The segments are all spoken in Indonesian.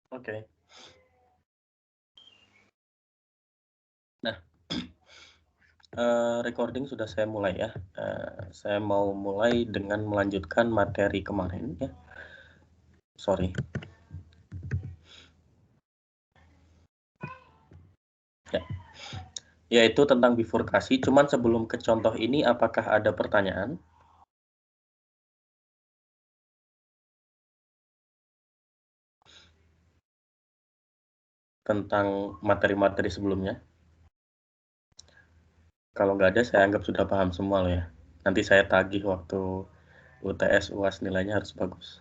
Oke. Nah, recording sudah saya mulai ya. Saya mau mulai dengan melanjutkan materi kemarin ya. Sorry. Ya. Yaitu tentang bifurkasi. Cuman sebelum ke contoh ini, apakah ada pertanyaan? Tentang materi-materi sebelumnya? Kalau nggak ada, saya anggap sudah paham semua loh ya. Nanti saya tagih waktu UTS, UAS nilainya harus bagus.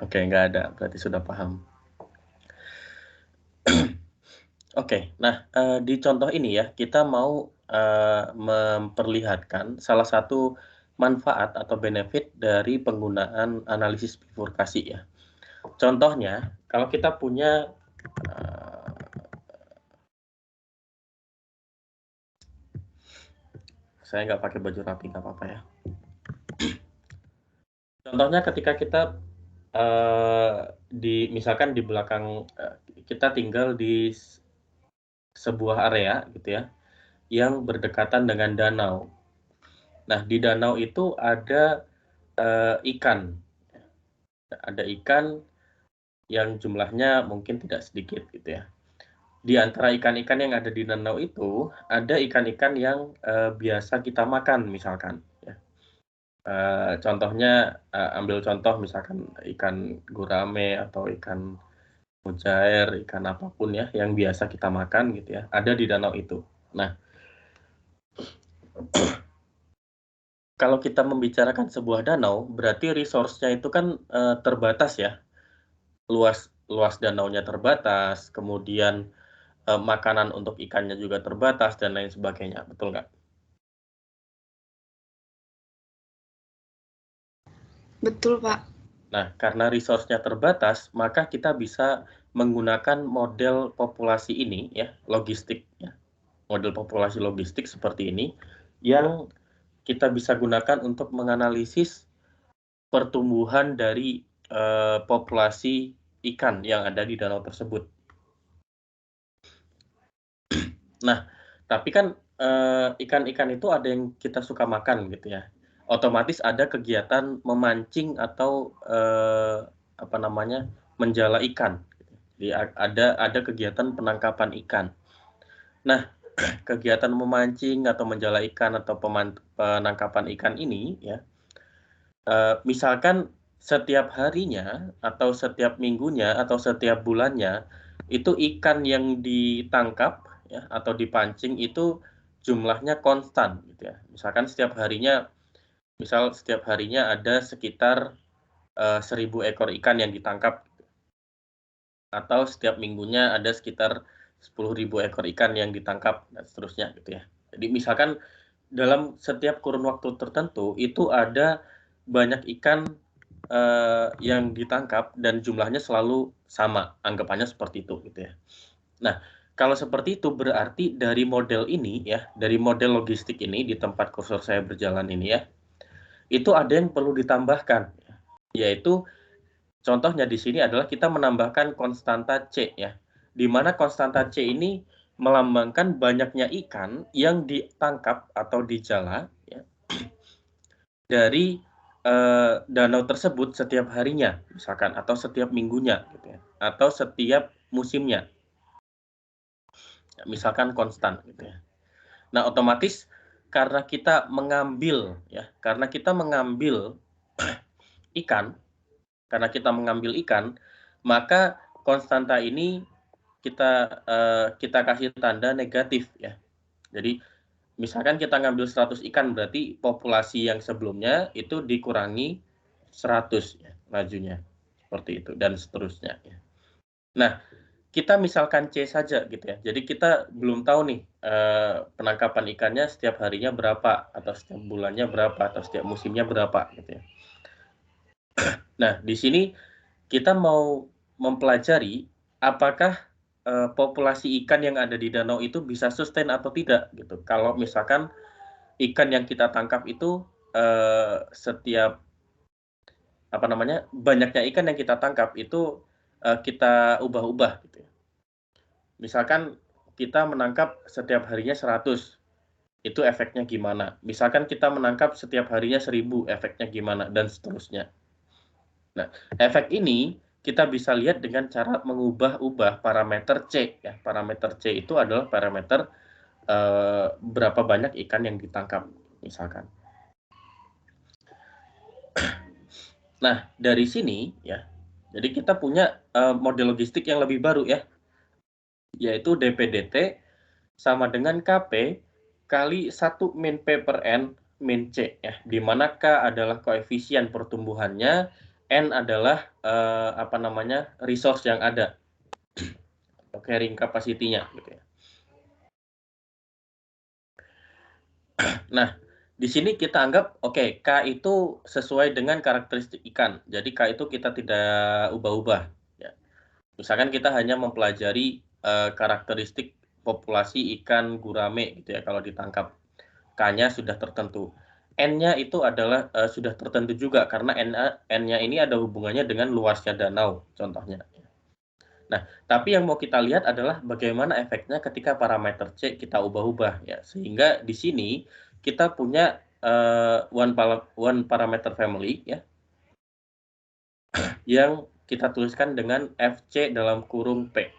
Oke, nggak ada, berarti sudah paham. Oke, nah di contoh ini ya, kita mau memperlihatkan salah satu manfaat atau benefit dari penggunaan analisis bifurkasi ya. Contohnya, kalau kita punya saya nggak pakai baju rapi, nggak apa-apa ya. Contohnya ketika kita misalkan di belakang kita tinggal di sebuah area gitu ya, yang berdekatan dengan danau. Nah, di danau itu ada ikan. Ada ikan yang jumlahnya mungkin tidak sedikit gitu ya. Di antara ikan-ikan yang ada di danau itu, ada ikan-ikan yang biasa kita makan misalkan. Ya. Contohnya, ambil contoh misalkan ikan gurame atau ikan mujair, ikan apapun ya, yang biasa kita makan gitu ya, ada di danau itu. Nah, kalau kita membicarakan sebuah danau, berarti resource-nya itu kan terbatas ya. Luas danaunya terbatas, kemudian makanan untuk ikannya juga terbatas, dan lain sebagainya. Betul nggak? Betul, Pak. Nah, karena resource-nya terbatas, maka kita bisa menggunakan model populasi ini, ya, logistik, ya, model populasi logistik seperti ini, yang kita bisa gunakan untuk menganalisis pertumbuhan dari populasi ikan yang ada di danau tersebut. Nah, tapi kan ikan-ikan itu ada yang kita suka makan gitu ya. Otomatis ada kegiatan memancing atau apa namanya, menjala ikan. Jadi ada kegiatan penangkapan ikan. Nah, kegiatan memancing atau menjala ikan atau penangkapan ikan ini ya, misalkan setiap harinya atau setiap minggunya atau setiap bulannya itu ikan yang ditangkap ya atau dipancing itu jumlahnya konstan gitu ya. Misalkan setiap harinya ada sekitar 1.000 ekor ikan yang ditangkap, atau setiap minggunya ada sekitar 10.000 ekor ikan yang ditangkap dan seterusnya gitu ya. Jadi misalkan dalam setiap kurun waktu tertentu itu ada banyak ikan yang ditangkap dan jumlahnya selalu sama, anggapannya seperti itu gitu ya. Nah, kalau seperti itu berarti dari model ini ya, dari model logistik ini di tempat kursor saya berjalan ini ya, itu ada yang perlu ditambahkan, yaitu contohnya di sini adalah kita menambahkan konstanta C ya, di mana konstanta C ini melambangkan banyaknya ikan yang ditangkap atau dijala ya, dari danau tersebut setiap harinya, misalkan, atau setiap minggunya, gitu ya, atau setiap musimnya, misalkan konstan, gitu ya. Nah, otomatis karena kita mengambil ikan, maka konstanta ini kita kasih tanda negatif ya. Jadi misalkan kita ngambil 100 ikan, berarti populasi yang sebelumnya itu dikurangi 100 ya, lajunya. Seperti itu, dan seterusnya. Ya. Nah, kita misalkan C saja gitu ya. Jadi kita belum tahu nih penangkapan ikannya setiap harinya berapa, atau setiap bulannya berapa, atau setiap musimnya berapa gitu ya. Nah, di sini kita mau mempelajari apakah populasi ikan yang ada di danau itu bisa sustain atau tidak gitu. Kalau misalkan ikan yang kita tangkap itu setiap banyaknya ikan yang kita tangkap itu kita ubah-ubah gitu ya. Misalkan kita menangkap setiap harinya 100, itu efeknya gimana? Misalkan kita menangkap setiap harinya 1000, efeknya gimana? Dan seterusnya. Nah, efek ini kita bisa lihat dengan cara mengubah-ubah parameter C. Ya. Parameter C itu adalah parameter berapa banyak ikan yang ditangkap, misalkan. Nah, dari sini ya, jadi kita punya model logistik yang lebih baru ya, yaitu DPDT sama dengan KP kali 1 min P per N min C ya, di mana K adalah koefisien pertumbuhannya, N adalah resource yang ada, carrying capacity-nya gitu ya. Nah, di sini kita anggap K itu sesuai dengan karakteristik ikan. Jadi K itu kita tidak ubah-ubah ya. Misalkan kita hanya mempelajari karakteristik populasi ikan gurame gitu ya kalau ditangkap. K-nya sudah tertentu. N-nya itu adalah sudah tertentu juga karena N-nya ini ada hubungannya dengan luasnya danau contohnya. Nah, tapi yang mau kita lihat adalah bagaimana efeknya ketika parameter C kita ubah-ubah ya. Sehingga di sini kita punya one parameter family ya yang kita tuliskan dengan FC dalam kurung P.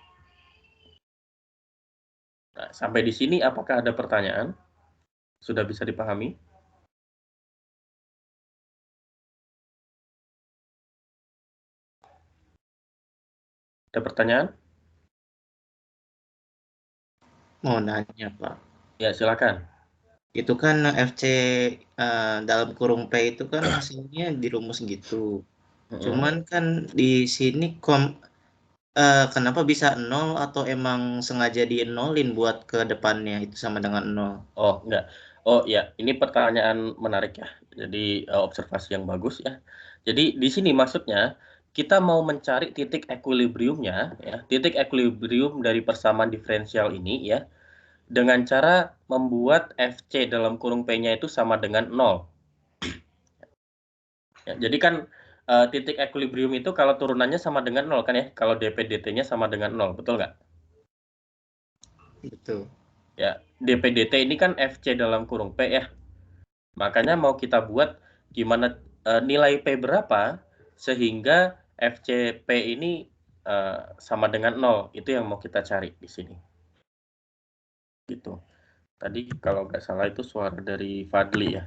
Nah, sampai di sini apakah ada pertanyaan? Sudah bisa dipahami? Ada pertanyaan? Mau nanya, Pak. Ya, silakan. Itu kan FC dalam kurung P itu kan hasilnya dirumus gitu. Cuman kan di sini kenapa bisa 0 atau emang sengaja di-nolin buat ke depannya itu sama dengan 0? Oh, enggak. Oh ya, ini pertanyaan menarik ya. Jadi observasi yang bagus ya. Jadi di sini maksudnya kita mau mencari titik equilibriumnya ya, titik equilibrium dari persamaan diferensial ini ya, dengan cara membuat FC dalam kurung P-nya itu sama dengan 0. Ya, jadi kan titik equilibrium itu kalau turunannya sama dengan 0 kan ya, kalau DP/DT-nya sama dengan 0, betul nggak? Betul. Ya, DP/DT ini kan FC dalam kurung P ya. Makanya mau kita buat gimana nilai P berapa sehingga FCP ini sama dengan 0. Itu yang mau kita cari di sini. Gitu. Tadi kalau nggak salah itu suara dari Fadli ya.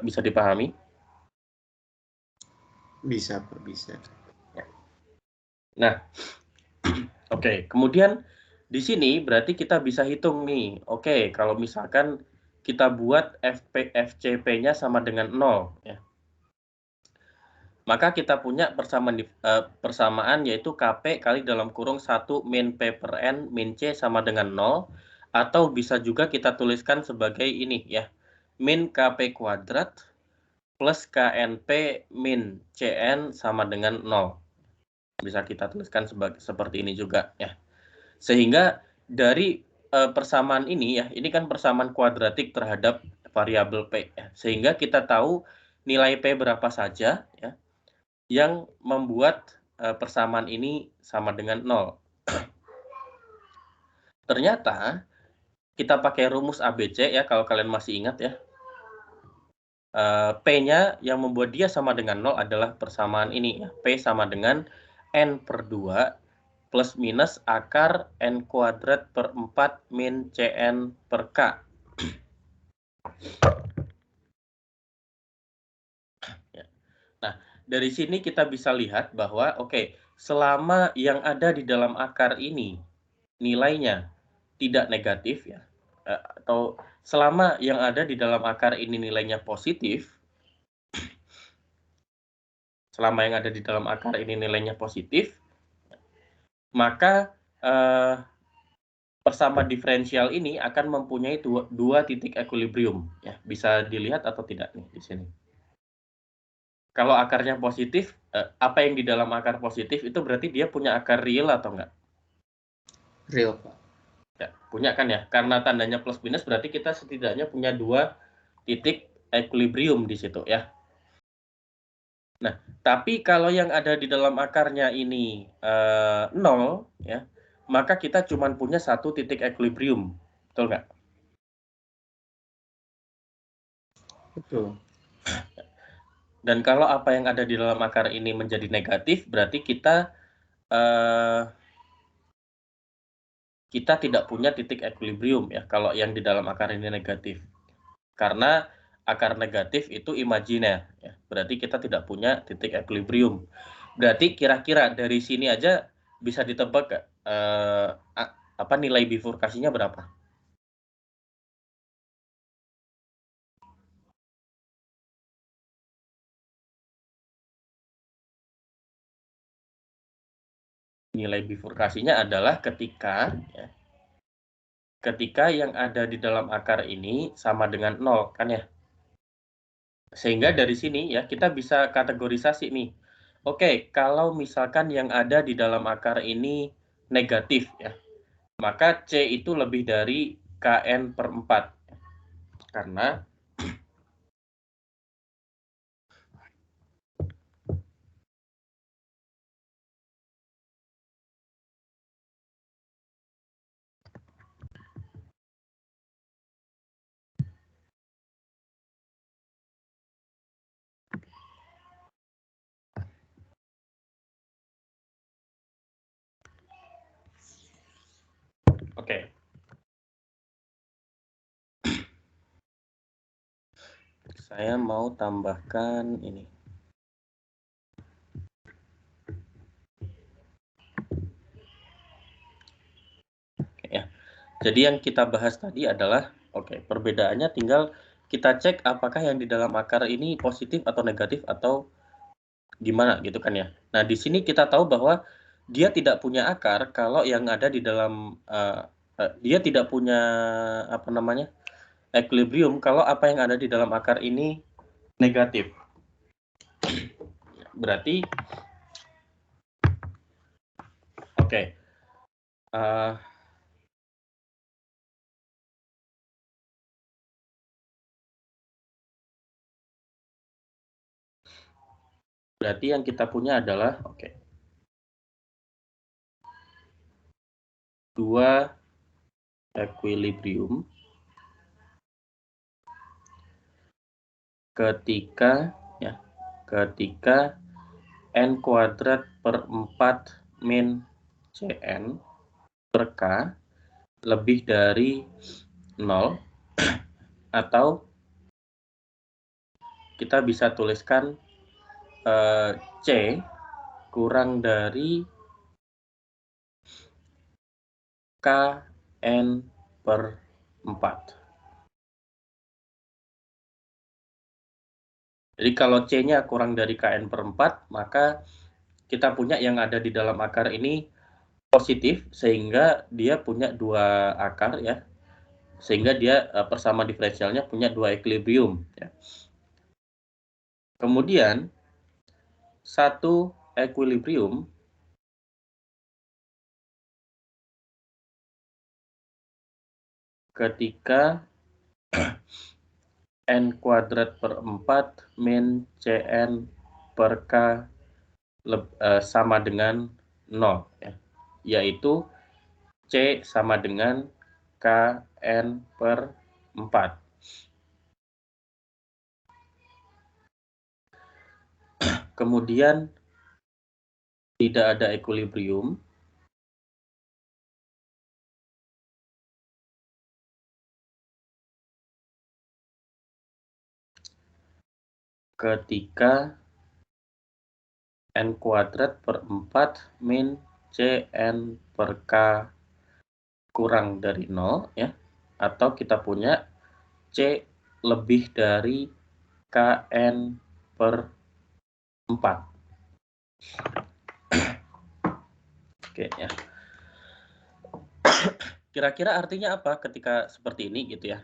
Bisa dipahami? Bisa, Pak, bisa. Nah, oke. Kemudian di sini berarti kita bisa hitung nih. Oke, kalau misalkan kita buat FCP-nya sama dengan 0 ya. Maka kita punya persamaan yaitu KP kali dalam kurung 1 min P per N min C sama dengan 0. Atau bisa juga kita tuliskan sebagai ini ya. Min KP kuadrat plus KNP min CN sama dengan 0. Bisa kita tuliskan seperti ini juga ya. Sehingga dari persamaan ini ya, ini kan persamaan kuadratik terhadap variabel P ya. Sehingga kita tahu nilai P berapa saja ya yang membuat persamaan ini sama dengan 0. Ternyata kita pakai rumus ABC ya, kalau kalian masih ingat ya. P-nya yang membuat dia sama dengan 0 adalah persamaan ini ya. P sama dengan N per 2 plus minus akar N kuadrat per 4 min CN per K. Nah, dari sini kita bisa lihat bahwa selama yang ada di dalam akar ini nilainya tidak negatif ya, atau selama yang ada di dalam akar ini nilainya positif, maka persamaan diferensial ini akan mempunyai dua titik equilibrium ya. Bisa dilihat atau tidak nih di sini. Kalau akarnya positif, apa yang di dalam akar positif itu berarti dia punya akar real atau enggak? Real, Pak. Ya, punya kan ya? Karena tandanya plus minus berarti kita setidaknya punya 2 titik equilibrium di situ ya. Nah, tapi kalau yang ada di dalam akarnya ini 0 ya, maka kita cuma punya 1 titik equilibrium. Betul nggak? Betul. Dan kalau apa yang ada di dalam akar ini menjadi negatif, berarti kita tidak punya titik equilibrium ya, kalau yang di dalam akar ini negatif. Karena akar negatif itu imajiner ya, berarti kita tidak punya titik equilibrium. Berarti kira-kira dari sini aja bisa ditebak nggak apa nilai bifurkasinya berapa? Nilai bifurkasinya adalah ketika yang ada di dalam akar ini sama dengan 0 kan ya. Sehingga dari sini ya kita bisa kategorisasi nih. Oke, kalau misalkan yang ada di dalam akar ini negatif ya, maka C itu lebih dari KN per 4. Karena oke. Saya mau tambahkan ini. Oke ya. Jadi yang kita bahas tadi adalah perbedaannya tinggal kita cek apakah yang di dalam akar ini positif atau negatif atau gimana gitu kan ya. Nah, di sini kita tahu bahwa dia tidak punya akar kalau yang ada di dalam dia tidak punya apa namanya? Equilibrium kalau apa yang ada di dalam akar ini negatif. Berarti berarti yang kita punya adalah 2 equilibrium ketika n kuadrat per 4 min Cn per K lebih dari 0 atau kita bisa tuliskan C kurang dari Kn per 4. Jadi kalau C-nya kurang dari Kn per 4, maka kita punya yang ada di dalam akar ini positif, sehingga dia punya 2 akar ya. Sehingga dia persama diferensialnya punya 2 equilibrium ya. Kemudian 1 equilibrium ketika n kuadrat per 4 min Cn per K sama dengan 0 ya. Yaitu C sama dengan Kn per 4. Kemudian tidak ada equilibrium ketika n kuadrat per 4 min Cn per K kurang dari 0 ya, atau kita punya C lebih dari Kn per 4. Oke ya. Kira-kira artinya apa ketika seperti ini gitu ya?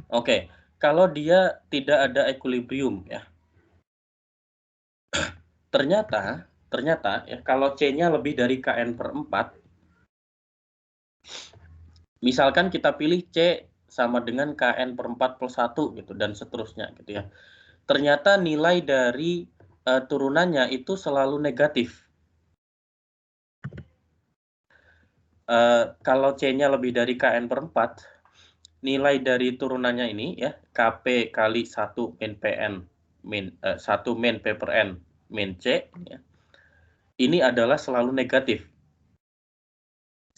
Oke, kalau dia tidak ada equilibrium ya. Ternyata ya kalau C-nya lebih dari Kn per 4, Misalkan kita pilih C sama dengan KN per 4 plus 1 gitu, dan seterusnya gitu ya. Ternyata nilai dari turunannya itu selalu negatif. Kalau C-nya lebih dari KN per 4, nilai dari turunannya ini ya, KP kali 1 min PN, 1 min P per N, min C, ya, ini adalah selalu negatif.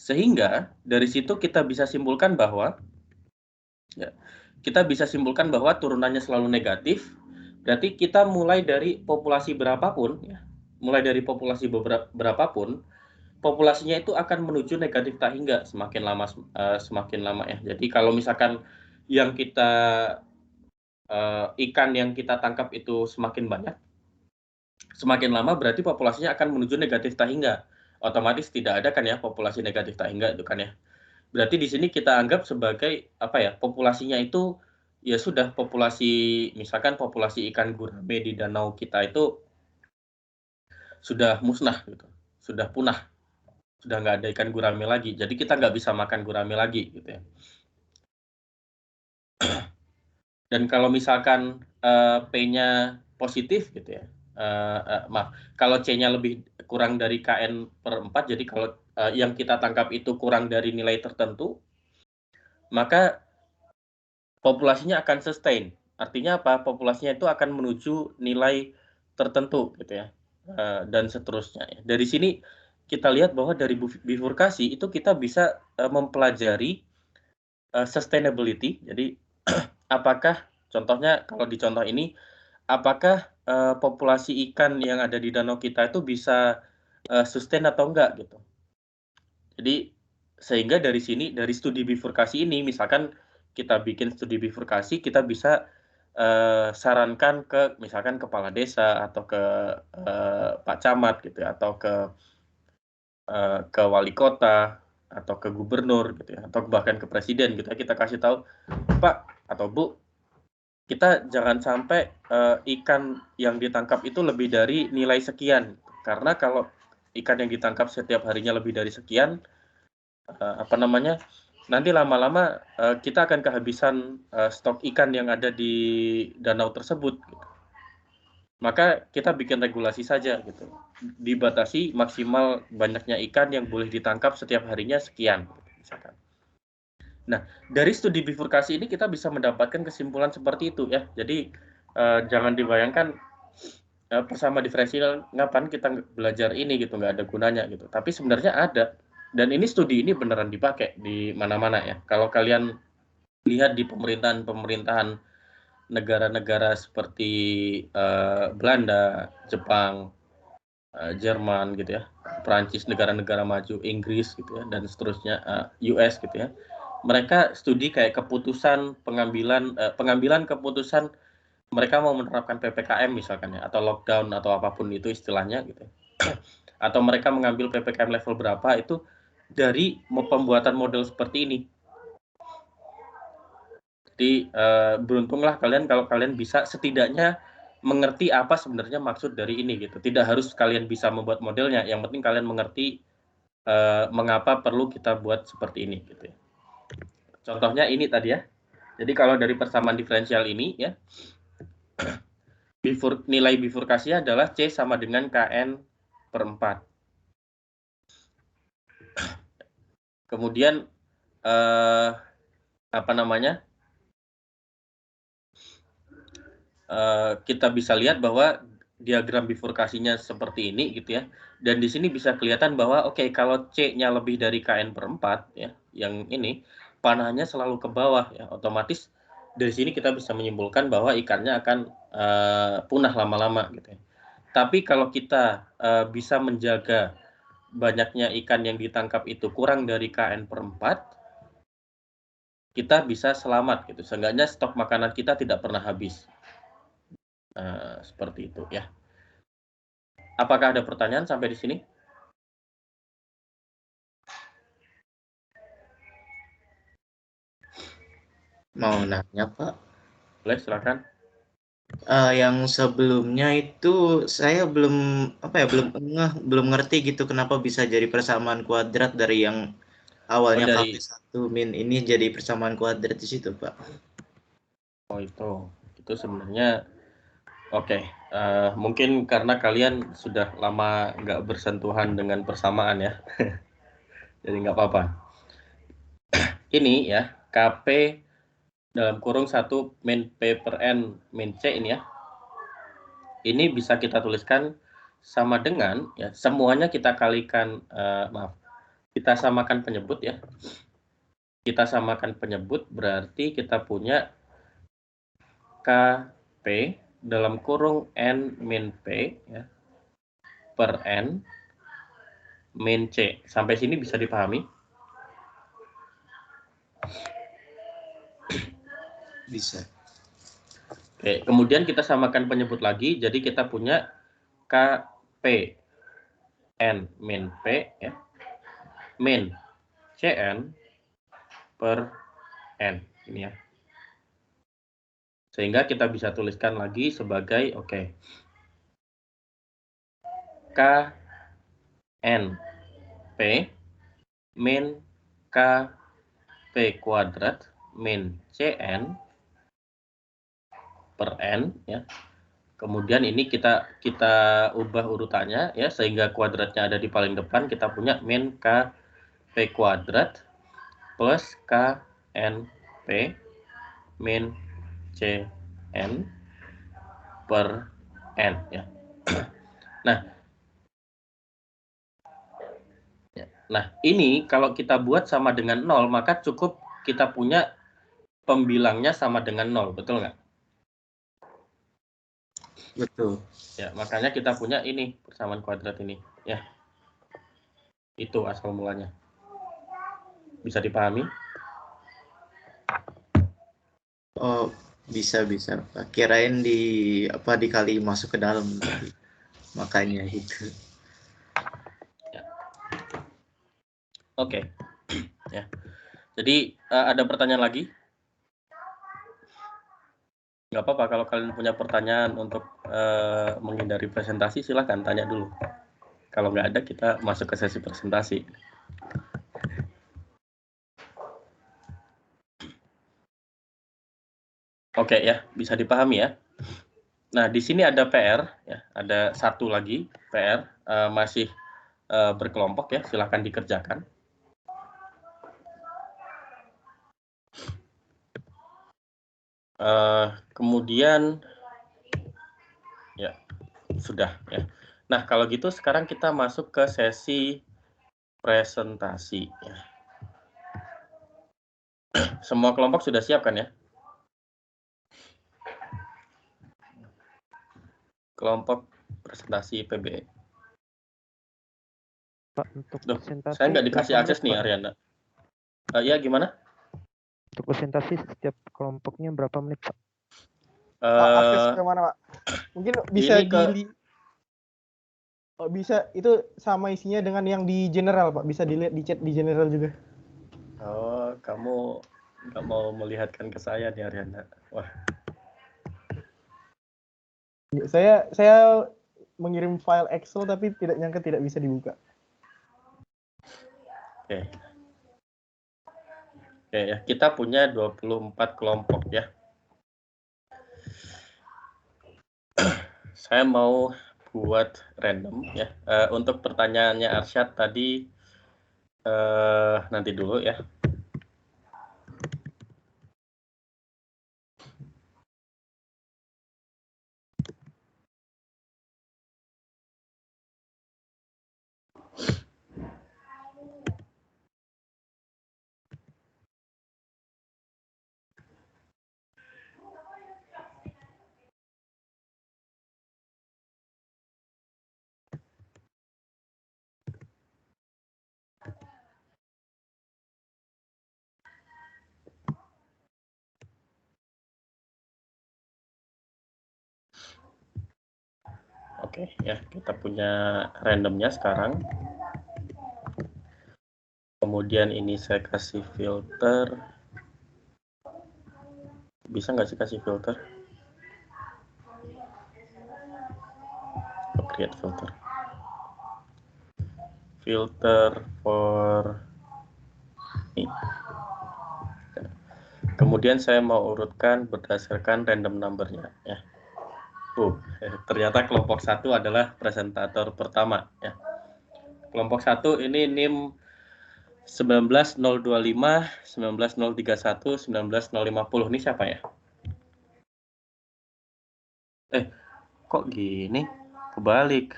Sehingga dari situ kita bisa simpulkan bahwa turunannya selalu negatif. Berarti kita mulai dari populasi berapapun, ya, berapapun, populasinya itu akan menuju negatif tak hingga semakin lama ya. Jadi kalau misalkan yang kita ikan yang kita tangkap itu semakin banyak, semakin lama berarti populasinya akan menuju negatif tak hingga. Otomatis tidak ada kan ya populasi negatif tak hingga itu kan ya. Berarti di sini kita anggap sebagai apa ya, populasinya itu ya sudah misalkan populasi ikan gurame di danau kita itu sudah musnah gitu, sudah punah, sudah nggak ada ikan gurame lagi. Jadi kita nggak bisa makan gurame lagi gitu ya. Dan kalau misalkan P-nya positif gitu ya, kalau C-nya lebih kurang dari KN per 4, jadi kalau yang kita tangkap itu kurang dari nilai tertentu, maka populasinya akan sustain. Artinya apa? Populasinya itu akan menuju nilai tertentu gitu ya, dan seterusnya. Dari sini kita lihat bahwa dari bifurkasi itu kita bisa mempelajari sustainability. Jadi apakah contohnya kalau di contoh ini, apakah populasi ikan yang ada di danau kita itu bisa sustain atau enggak gitu. Jadi sehingga dari sini, dari studi bifurkasi ini, misalkan kita bikin studi bifurkasi, kita bisa sarankan ke misalkan kepala desa atau ke Pak Camat gitu ya, atau ke wali kota atau ke gubernur gitu ya, atau bahkan ke presiden gitu ya, kita kasih tahu, Pak atau Bu, kita jangan sampai ikan yang ditangkap itu lebih dari nilai sekian, karena kalau ikan yang ditangkap setiap harinya lebih dari sekian, nanti lama-lama kita akan kehabisan stok ikan yang ada di danau tersebut gitu. Maka kita bikin regulasi saja gitu, dibatasi maksimal banyaknya ikan yang boleh ditangkap setiap harinya sekian misalkan. Nah, dari studi bifurkasi ini kita bisa mendapatkan kesimpulan seperti itu ya. Jadi jangan dibayangkan bersama diferensial ngapain kita belajar ini gitu, nggak ada gunanya gitu. Tapi sebenarnya ada. Dan ini studi ini beneran dipakai di mana-mana ya. Kalau kalian lihat di pemerintahan negara-negara seperti Belanda, Jepang, Jerman gitu ya, Prancis, negara-negara maju, Inggris gitu ya, dan seterusnya, US gitu ya. Mereka studi kayak pengambilan keputusan mereka mau menerapkan PPKM misalkan ya, atau lockdown atau apapun itu istilahnya gitu. Atau mereka mengambil PPKM level berapa itu dari pembuatan model seperti ini. Jadi beruntunglah kalian kalau kalian bisa setidaknya mengerti apa sebenarnya maksud dari ini gitu. Tidak harus kalian bisa membuat modelnya, yang penting kalian mengerti mengapa perlu kita buat seperti ini gitu ya. Contohnya ini tadi ya. Jadi kalau dari persamaan diferensial ini ya, nilai bifurkasinya adalah C sama dengan KN per 4. Kemudian kita bisa lihat bahwa diagram bifurkasinya seperti ini gitu ya. Dan di sini bisa kelihatan bahwa oke, kalau C-nya lebih dari KN per 4 ya, yang ini panahnya selalu ke bawah ya. Otomatis dari sini kita bisa menyimpulkan bahwa ikannya akan punah lama-lama gitu ya. Tapi kalau kita bisa menjaga banyaknya ikan yang ditangkap itu kurang dari KN per 4, kita bisa selamat gitu. Seenggaknya stok makanan kita tidak pernah habis. Seperti itu ya. Apakah ada pertanyaan sampai di sini? Mau nanya, Pak? Boleh, silakan. Yang sebelumnya itu saya belum ngerti gitu kenapa bisa jadi persamaan kuadrat dari yang awalnya dari KP1 min ini jadi persamaan kuadrat di situ, Pak. Oh itu sebenarnya oke. Mungkin karena kalian sudah lama nggak bersentuhan dengan persamaan ya, jadi nggak apa-apa. Ini ya KP dalam kurung 1 min P per N min C ini ya. Ini bisa kita tuliskan sama dengan ya semuanya kita kalikan kita samakan penyebut ya. Kita samakan penyebut berarti kita punya KP dalam kurung N min P ya, per N min C. Sampai sini bisa dipahami? Bisa. Oke, kemudian kita samakan penyebut lagi, jadi kita punya KP N min P ya, min CN per N ini ya. Sehingga kita bisa tuliskan lagi sebagai K N P min K P kuadrat min CN per N ya. Kemudian ini kita ubah urutannya ya sehingga kuadratnya ada di paling depan, kita punya min K P kuadrat plus K N P min C N per N ya. Nah, ini kalau kita buat sama dengan 0, maka cukup kita punya pembilangnya sama dengan 0, betul nggak? Betul. Ya, makanya kita punya ini persamaan kuadrat ini ya. Itu asal mulanya. Bisa dipahami? Oh, bisa. Pak. Kirain dikali masuk ke dalam tadi. Makanya gitu. Ya. Oke. Ya. Jadi ada pertanyaan lagi? Nggak apa-apa kalau kalian punya pertanyaan untuk menghindari presentasi, silahkan tanya dulu. Kalau nggak ada, kita masuk ke sesi presentasi. Oke ya, bisa dipahami ya. Nah, di sini ada PR, ya, ada satu lagi PR, masih berkelompok ya, silahkan dikerjakan. Kemudian, ya, sudah ya. Nah, kalau gitu sekarang kita masuk ke sesi presentasi. Ya. Semua kelompok sudah siap kan ya? Kelompok presentasi PBE. Pak, untuk presentasi saya nggak dikasih akses nih, Ariana. Ya, gimana? Untuk presentasi setiap kelompoknya berapa menit, Pak? Akses ke mana, Pak? Mungkin bisa bisa itu sama isinya dengan yang di general, Pak. Bisa dilihat di chat di general juga. Oh, kamu nggak mau melihatkan ke saya nih, Ariana. Wah. Saya mengirim file Excel tapi tidak nyangka tidak bisa dibuka. Oke. Oke ya, kita punya 24 kelompok ya. Saya mau buat random ya. Untuk pertanyaannya Arsyad tadi nanti dulu ya. Oke ya, kita punya randomnya sekarang. Kemudian ini saya kasih filter. Bisa nggak sih kasih filter? Create filter. Filter for Nih. Kemudian saya mau urutkan berdasarkan random number-nya ya. Ternyata kelompok 1 adalah presentator pertama ya. Kelompok 1 ini NIM 19025, 19031, 19050. Ini siapa ya? Kok gini? Kebalik.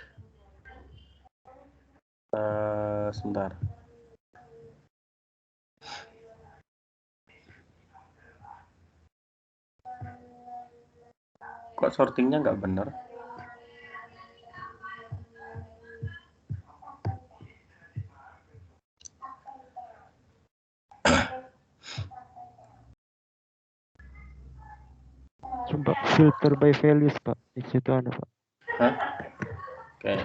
Sebentar. Kok sortingnya nggak benar? Coba filter by values, Pak. Di situ ada, Pak. Hah? Oke.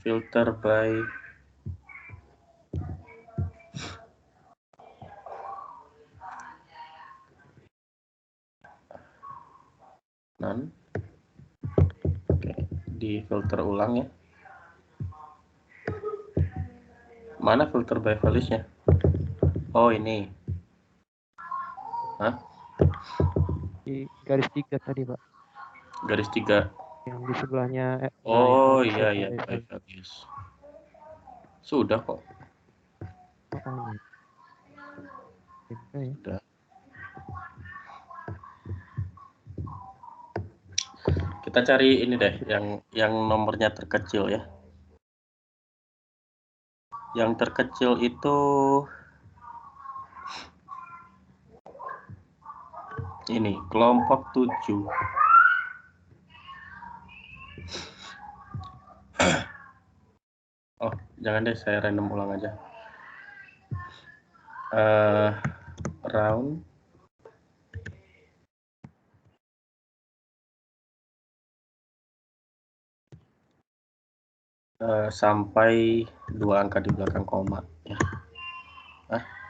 Filter by Filter by none. Oke, di filter ulang ya. Mana filter by values-nya? Oh, ini. Hah? di garis 3 tadi, Pak. Garis 3. Yang di sebelahnya. Oh, yang iya, filter iya, by by values. Sudah kok. Oh, ini. Ya. Sudah. Kita cari ini deh, yang nomornya terkecil ya. Yang terkecil itu ini, kelompok 7. Oh, jangan deh, saya random ulang aja. Round sampai 2 angka di belakang koma ya.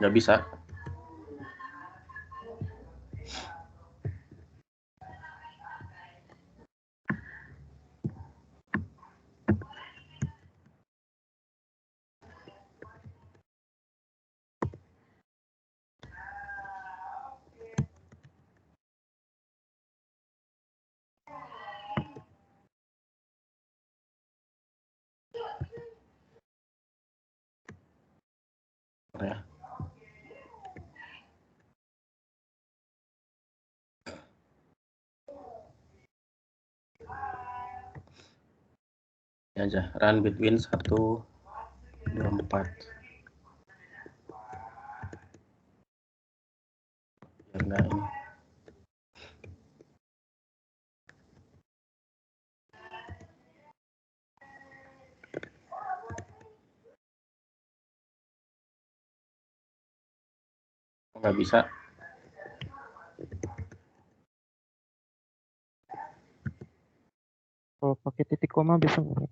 Nggak bisa. Ya. Ini aja, run between 1, 2, 4. Biar nggak ini. Nggak bisa. Kalau pakai titik koma bisa nggak?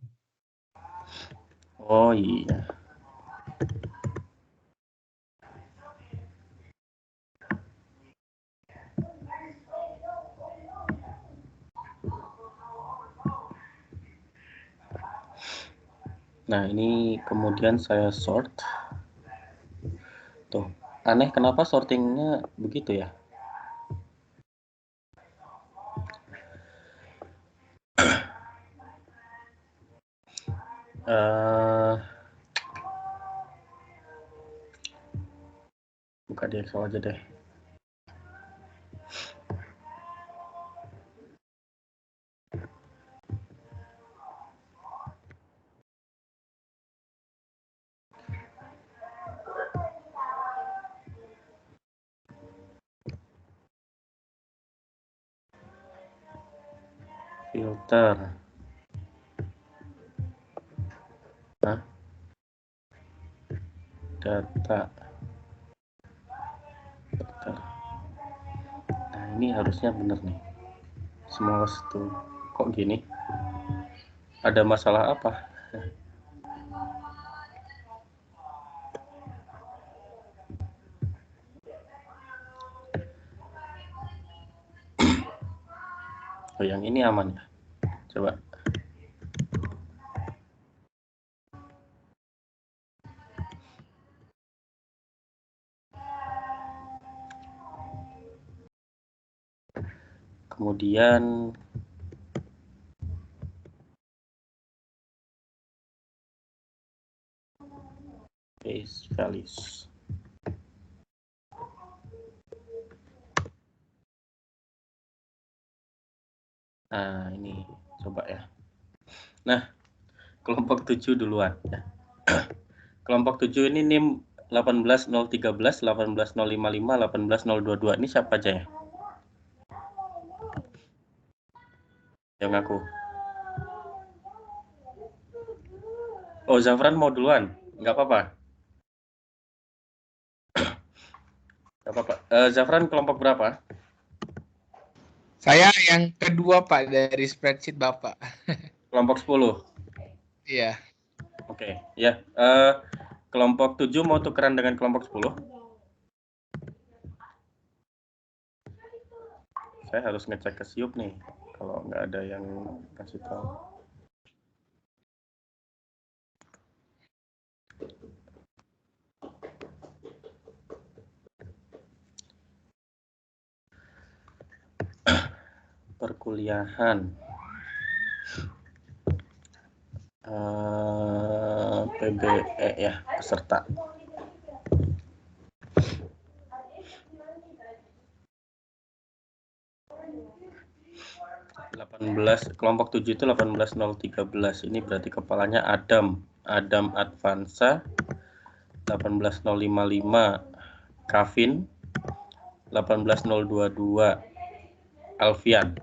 Oh iya. Nah, ini kemudian saya sort. Tuh, aneh kenapa sortingnya begitu ya? Buka di Excel aja deh. Filter. Data. Filter. Nah, ini harusnya bener nih. Semua tuh. Kok gini? Ada masalah apa? Oh, yang ini aman ya? Coba. Kemudian base values. Nah, ini coba ya. Nah, kelompok 7 duluan ya. Kelompok 7 ini NIM 18013, 18055, 18022. Ini siapa aja ya? Yang ngaku. Oh, Zafran mau duluan? Nggak apa-apa. Nggak apa-apa. Zafran kelompok berapa? Saya yang kedua Pak dari spreadsheet Bapak. Kelompok 10. Iya. Oke, ya. Kelompok 7 mau tukeran dengan kelompok 10? Saya harus ngecek ke Siup nih, kalau nggak ada yang kasih tahu. Perkuliahan. PBE ya, peserta. Kelompok 7 itu 18013. Ini berarti kepalanya Adam Advansa. 18055 Kavin. 18022 Alfian.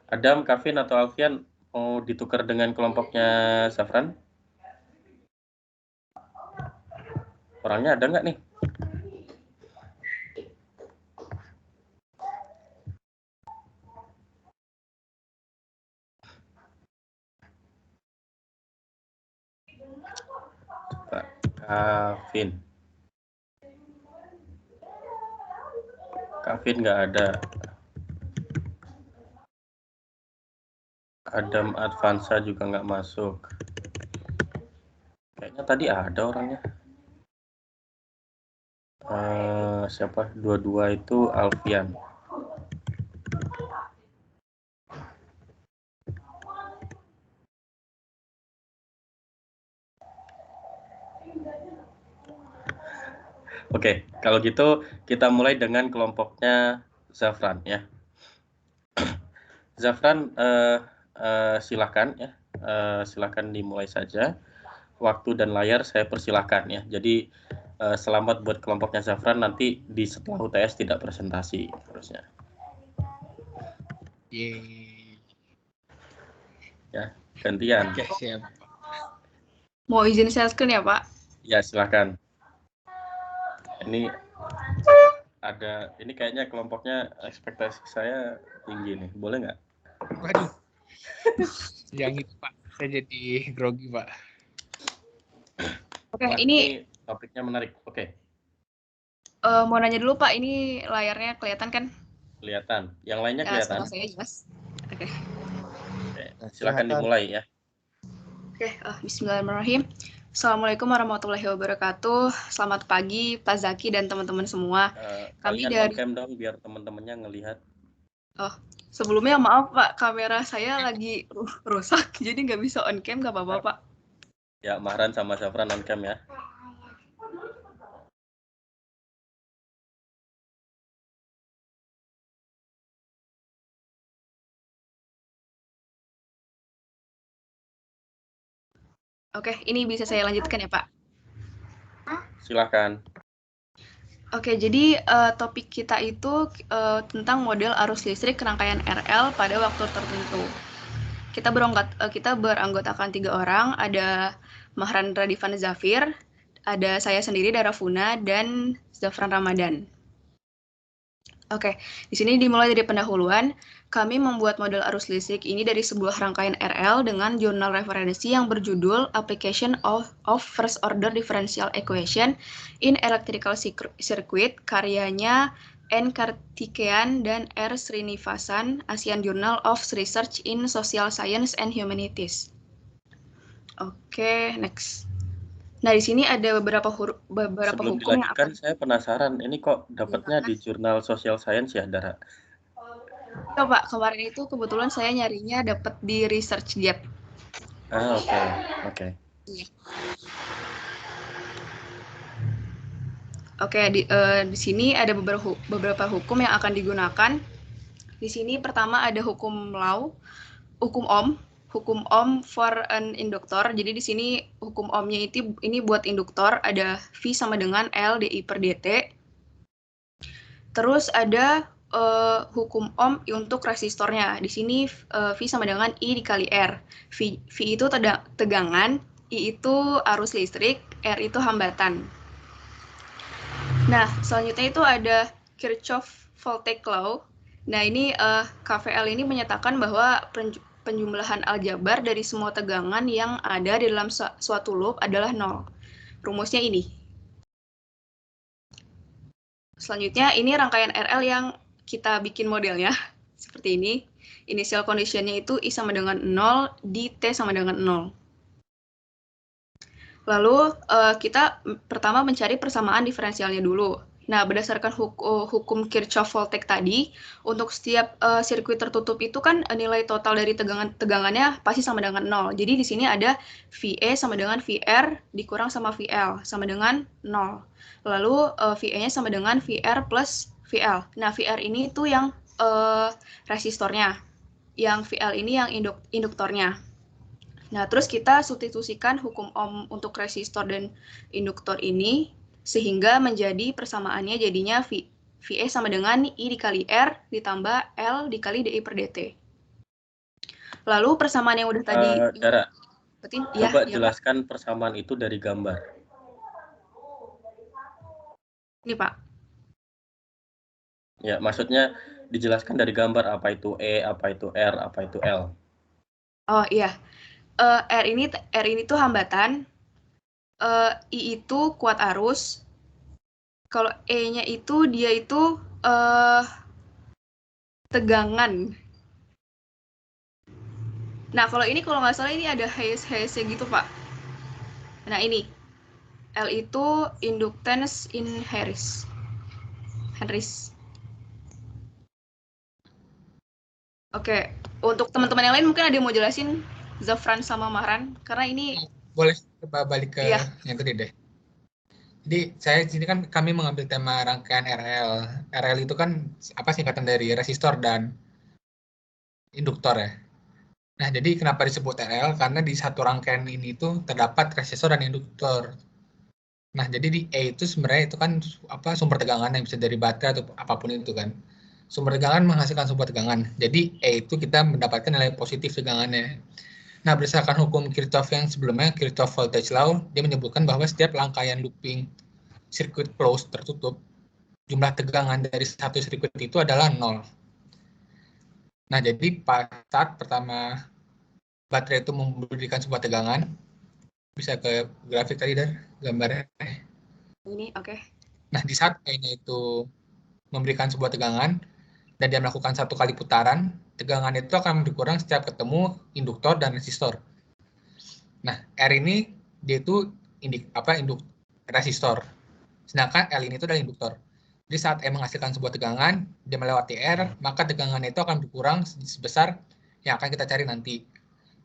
Adam, Kavin atau Alfian mau ditukar dengan kelompoknya Zafran? Orangnya ada nggak nih? Coba, Kavin nggak ada. Adam Advansa juga nggak masuk. Kayaknya tadi ada orangnya. Siapa? Dua-dua itu Alfian. Oke, kalau gitu kita mulai dengan kelompoknya Zafran ya. Zafran, silakan ya, silakan dimulai saja. Waktu dan layar saya persilahkan ya. Jadi selamat buat kelompoknya Zafran, nanti di setelah UTS tidak presentasi harusnya. Yeay. Ya, gantian. Oke, siap. Mau izin share screen ya, Pak? Ya, silakan. Ini ada, ini kayaknya kelompoknya ekspektasi saya tinggi nih, boleh nggak? Waduh. Yang itu Pak, saya jadi grogi Pak. Oke, Wah, ini topiknya menarik. Oke, mau nanya dulu, Pak. Ini layarnya kelihatan kan? kelihatan. Yang lainnya Ya, kelihatan. suara saya jelas. Oke. Oke, silakan dimulai ya. Oke, bismillahirrahmanirrahim. Assalamualaikum warahmatullahi wabarakatuh. Selamat pagi, Pak Zaki dan teman-teman semua. Kami Kalian dari... on cam dong biar teman-temannya ngelihat. Oh, sebelumnya maaf Pak, kamera saya lagi rusak, jadi nggak bisa on cam, nggak apa-apa Pak. Ya, Mahran sama Zafran on cam ya. Oke, ini bisa saya lanjutkan ya Pak? Silakan. Oke, jadi topik kita itu tentang model arus listrik rangkaian RL pada waktu tertentu. Kita beranggotakan 3 orang, ada Mahran Radivan Zafir, ada saya sendiri Dara Funa, dan Zafran Ramadan. Oke, di sini dimulai dari pendahuluan. Kami membuat model arus listrik ini dari sebuah rangkaian RL dengan jurnal referensi yang berjudul Application of First Order Differential Equation in Electrical Circuit, karyanya N. Kartikeyan dan R. Srinivasan, Asian Journal of Research in Social Science and Humanities. Oke, next. Nah, di sini ada beberapa Sebelum hukum yang dilanjutkan, saya penasaran, ini kok dapatnya di jurnal Social Science ya, Dara? Pak, kemarin itu kebetulan saya nyarinya dapat di ResearchGate. Oke. Oke, di sini ada beberapa hukum yang akan digunakan. Di sini pertama ada hukum law, hukum Ohm for an inductor. Jadi di sini hukum Ohm-nya ini buat induktor, ada V sama dengan L dI per dt. Terus ada hukum Ohm untuk resistornya. Di sini V sama dengan I dikali R. V itu tegangan, I itu arus listrik, R itu hambatan. Nah, selanjutnya itu ada Kirchhoff Voltage Law. Nah, ini KVL ini menyatakan bahwa penjumlahan aljabar dari semua tegangan yang ada di dalam suatu loop adalah 0. Rumusnya ini. Selanjutnya, ini rangkaian RL yang kita bikin modelnya. Seperti ini. Initial condition-nya itu I sama dengan 0, di T sama dengan 0. Lalu kita pertama mencari persamaan diferensialnya dulu. Nah, berdasarkan hukum Kirchhoff Voltage tadi, untuk setiap sirkuit tertutup itu kan nilai total dari tegangannya pasti sama dengan 0. Jadi di sini ada VE sama dengan VR dikurang sama VL sama dengan 0. Lalu VE-nya sama dengan VR plus VL. Nah, VR ini itu yang resistornya. Yang VL ini yang induktornya. Nah, terus kita substitusikan hukum Ohm untuk resistor dan induktor ini, sehingga menjadi persamaannya jadinya VE sama dengan I dikali R ditambah L dikali DI per dt. Lalu persamaan yang udah tadi... Dara, coba ya, jelaskan persamaan itu dari gambar. Ini, Pak. Ya, maksudnya dijelaskan dari gambar, apa itu E, apa itu R, apa itu L. Oh, iya. R ini tuh hambatan, I itu kuat arus, kalau E-nya itu dia itu tegangan. Nah, kalau nggak salah ini ada Hayes-nya gitu, Pak. Nah, ini L itu inductance in Henrys. Oke, untuk teman-teman yang lain mungkin ada yang mau jelasin Zafran sama Mahran, karena ini boleh coba balik ke yang tadi deh. Jadi saya di sini kan kami mengambil tema rangkaian RL. RL itu kan apa singkatan dari resistor dan induktor ya. Nah, jadi kenapa disebut RL? Karena di satu rangkaian ini tuh terdapat resistor dan induktor. Nah, jadi di E itu sebenarnya itu kan apa sumber tegangan yang bisa dari baterai atau apapun itu kan. Sumber tegangan menghasilkan sumber tegangan. Jadi E itu kita mendapatkan nilai positif tegangannya. Nah, berdasarkan hukum Kirchhoff yang sebelumnya, Kirchhoff Voltage Law, dia menyebutkan bahwa setiap rangkaian looping sirkuit closed tertutup, jumlah tegangan dari satu sirkuit itu adalah 0. Nah, jadi saat pertama baterai itu memberikan sebuah tegangan, bisa ke grafik tadi dan gambarnya. Ini, oke. Nah, di saat E-nya itu memberikan sebuah tegangan, dan dia melakukan satu kali putaran, tegangan itu akan berkurang setiap ketemu induktor dan resistor. Nah, R ini dia itu resistor, sedangkan L ini itu adalah induktor. Jadi saat E menghasilkan sebuah tegangan, dia melewati R, maka tegangannya itu akan berkurang sebesar yang akan kita cari nanti.